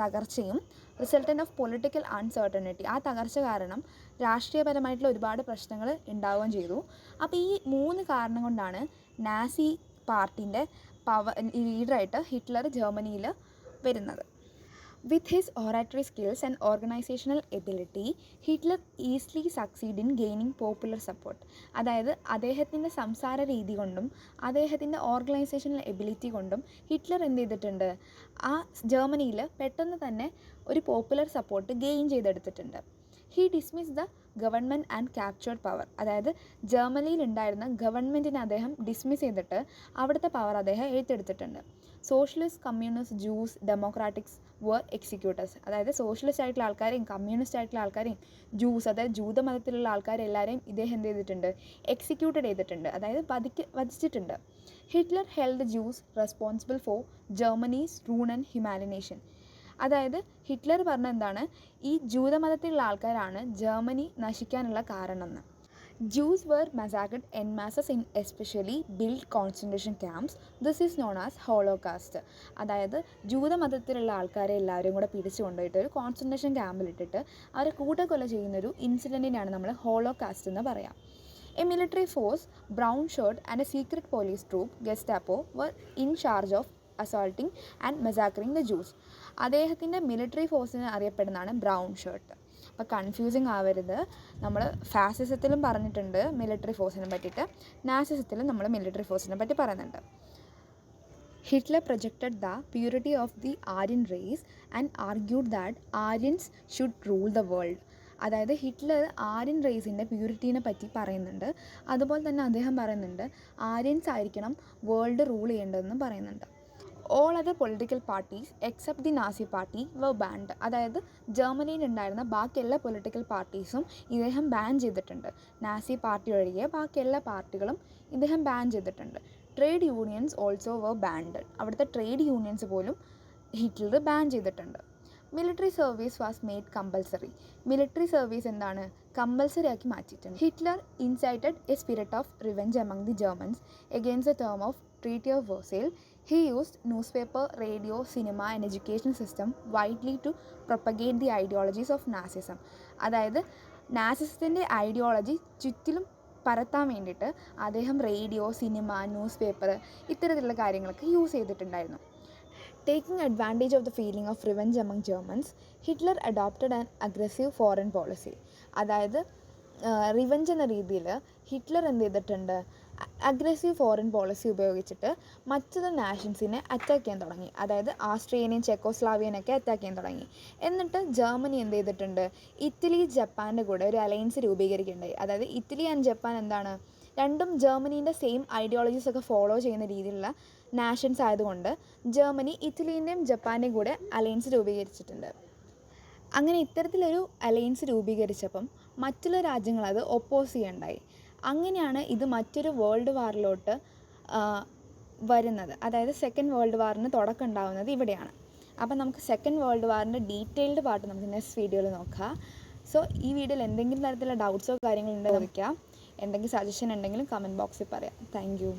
Speaker 1: തകർച്ചയും റിസൾട്ടൻറ്റ് ഓഫ് പൊളിറ്റിക്കൽ അൺസർട്ടനിറ്റി, ആ തകർച്ച കാരണം രാഷ്ട്രീയപരമായിട്ടുള്ള ഒരുപാട് പ്രശ്നങ്ങൾ ഉണ്ടാവുകയും ചെയ്തു. അപ്പോൾ ഈ 3 കാരണം കൊണ്ടാണ് നാസി പാർട്ടീൻ്റെ ലീഡറായിട്ട് ഹിറ്റ്ലർ ജർമ്മനിയിൽ വരുന്നത്. With his oratory skills and organizational ability, Hitler easily succeeded in gaining popular support. അതായത് അദ്ദേഹത്തിൻ്റെ സംസാര രീതി കൊണ്ടും അദ്ദേഹത്തിൻ്റെ ഓർഗനൈസേഷണൽ എബിലിറ്റി കൊണ്ടും ഹിറ്റ്ലർ എന്ത് ചെയ്തിട്ടുണ്ട്? ആ ജർമ്മനിയിൽ പെട്ടെന്ന് തന്നെ ഒരു പോപ്പുലർ സപ്പോർട്ട് ഗെയിൻ ചെയ്തെടുത്തിട്ടുണ്ട്. He dismiss the government and captured power. അതായത് ജർമ്മനിയിൽ ഉണ്ടായിരുന്ന ഗവൺമെൻറ്റിനെ അദ്ദേഹം ഡിസ്മിസ് ചെയ്തിട്ട് അവിടുത്തെ പവർ അദ്ദേഹം ഏറ്റെടുത്തിട്ടുണ്ട്. സോഷ്യലിസ്റ്റ്, കമ്മ്യൂണിസ്റ്റ്, ജൂസ്, ഡെമോക്രാറ്റിക്സ് വർ എക്സിക്യൂട്ടേഴ്സ്. അതായത് സോഷ്യലിസ്റ്റ് ആയിട്ടുള്ള ആൾക്കാരെയും കമ്മ്യൂണിസ്റ്റ് ആയിട്ടുള്ള ആൾക്കാരെയും ജൂസ്, അതായത് ജൂതമതത്തിലുള്ള ആൾക്കാരെല്ലാവരെയും ഇദ്ദേഹം എന്ത് ചെയ്തിട്ടുണ്ട്? എക്സിക്യൂട്ടഡ് ചെയ്തിട്ടുണ്ട്, അതായത് വധിച്ചിട്ടുണ്ട്. Hitler held Jews responsible for Germany's ruin and humiliation. അതായത് ഹിറ്റ്ലർ പറഞ്ഞ എന്താണ്? ഈ ജൂതമതത്തിലുള്ള ആൾക്കാരാണ് ജർമ്മനി നശിക്കാനുള്ള കാരണം എന്ന്. Jews were massacred en masse in especially built concentration camps. This is known as Holocaust. അതായത് ജൂതമതത്തിലുള്ള ആൾക്കാരെ എല്ലാവരും കൂടെ പിടിച്ചു കൊണ്ടുപോയിട്ട് ഒരു കോൺസെൻട്രേഷൻ ക്യാമ്പിലിട്ടിട്ട് അവരെ കൂട്ടക്കൊല ചെയ്യുന്നൊരു ഇൻസിഡൻറ്റിനാണ് നമ്മൾ ഹോളോകാസ്റ്റ് എന്ന് പറയാം. A military force, brown shirt and a secret police troop, Gestapo, were in charge of assaulting and massacring the Jews. അദ്ദേഹത്തിൻ്റെ മിലിറ്ററി ഫോഴ്സിന് അറിയപ്പെടുന്നതാണ് ബ്രൗൺ ഷർട്ട്. അപ്പോൾ കൺഫ്യൂസിങ് ആവരുത്. നമ്മൾ ഫാസിസത്തിലും പറഞ്ഞിട്ടുണ്ട് മിലിറ്ററി ഫോഴ്സിനെ പറ്റിയിട്ട്, നാസിസത്തിലും നമ്മൾ മിലിറ്ററി ഫോഴ്സിനെ പറ്റി പറയുന്നുണ്ട്. Hitler projected the purity of the Aryan race and argued that Aryans should rule the world. അതായത് ഹിറ്റ്ലർ ആര്യൻ റേസിൻ്റെ പ്യൂരിറ്റീനെ പറ്റി പറയുന്നുണ്ട്. അതുപോലെ തന്നെ അദ്ദേഹം പറയുന്നുണ്ട് ആര്യൻസ് ആയിരിക്കണം വേൾഡ് റൂൾ ചെയ്യേണ്ടതെന്നും പറയുന്നുണ്ട്. All other political parties except the Nazi party were banned. അതായത് ജർമ്മനിയിൽ ഉണ്ടായിരുന്ന ബാക്കി എല്ലാ പൊളിറ്റിക്കൽ പാർട്ടീസും ഇദ്ദേഹം ബാൻ ചെയ്തിട്ടുണ്ട്. നാസി പാർട്ടി ഒഴികെ ബാക്കി എല്ലാ പാർട്ടികളും ഇദ്ദേഹം ബാൻ ചെയ്തിട്ടുണ്ട്. Trade unions also were banned. അവിടുത്തെ ട്രേഡ് യൂണിയൻസ് പോലും ഹിറ്റ്ലർ ബാൻ ചെയ്തിട്ടുണ്ട്. Military service was made compulsory. Military service എന്താണ് കമ്പൽസറി ആക്കി മാറ്റിയിട്ടുണ്ട്. Hitler incited a spirit of revenge among the Germans against the term of treaty of Versailles. He used newspaper, radio, cinema and education system widely to propagate the ideologies of Nazism. അതായത് നാസിസത്തിൻ്റെ ഐഡിയോളജി ചുറ്റിലും പരത്താൻ വേണ്ടിയിട്ട് അദ്ദേഹം റേഡിയോ, സിനിമ, ന്യൂസ് പേപ്പർ ഇത്തരത്തിലുള്ള കാര്യങ്ങളൊക്കെ യൂസ് ചെയ്തിട്ടുണ്ടായിരുന്നു. Taking advantage of the feeling of revenge among Germans, Hitler adopted an aggressive foreign policy. അതായത് റിവെഞ്ച് എന്ന രീതിയിൽ ഹിറ്റ്ലർ എന്ത് ചെയ്തിട്ടുണ്ട്, അഗ്രസീവ് ഫോറിൻ പോളിസി ഉപയോഗിച്ചിട്ട് മറ്റുള്ള നാഷൻസിനെ അറ്റാക്ക് ചെയ്യാൻ തുടങ്ങി. അതായത് ആസ്ട്രിയനെയും ചെക്കോസ്ലാവിയനൊക്കെ അറ്റാക്ക് ചെയ്യാൻ തുടങ്ങി. എന്നിട്ട് ജർമ്മനി എന്ത് ചെയ്തിട്ടുണ്ട്, ഇറ്റലി, ജപ്പാൻ്റെ കൂടെ ഒരു അലയൻസ് രൂപീകരിക്കുകയുണ്ടായി. അതായത് ഇറ്റലി ആൻഡ് ജപ്പാൻ എന്താണ്, രണ്ടും ജർമ്മനീൻ്റെ സെയിം ഐഡിയോളജീസ് ഒക്കെ ഫോളോ ചെയ്യുന്ന രീതിയിലുള്ള നാഷൻസ് ആയതുകൊണ്ട് ജർമ്മനി ഇറ്റലിൻ്റെയും ജപ്പാൻ്റെയും കൂടെ അലയൻസ് രൂപീകരിച്ചിട്ടുണ്ട്. അങ്ങനെ ഇത്തരത്തിലൊരു അലയൻസ് രൂപീകരിച്ചപ്പം മറ്റുള്ള രാജ്യങ്ങൾ അത് ഒപ്പോസ് ചെയ്യുകയുണ്ടായി. അങ്ങനെയാണ് ഇത് മറ്റൊരു വേൾഡ് വാറിലോട്ട് വരുന്നത്. അതായത് സെക്കൻഡ് വേൾഡ് വാറിന് തുടക്കം ഉണ്ടാകുന്നത് ഇവിടെയാണ്. അപ്പം നമുക്ക് സെക്കൻഡ് വേൾഡ് വാറിൻ്റെ ഡീറ്റെയിൽഡ് പാർട്ട് നമുക്ക് നെക്സ്റ്റ് വീഡിയോയിൽ നോക്കാം. സോ ഈ വീഡിയോയിൽ എന്തെങ്കിലും തരത്തിലുള്ള ഡൗട്ട്സോ കാര്യങ്ങളുണ്ടോ ചോദിക്കാം. എന്തെങ്കിലും സജഷൻ ഉണ്ടെങ്കിലും കമൻറ്റ് ബോക്സിൽ പറയാം. Thank you.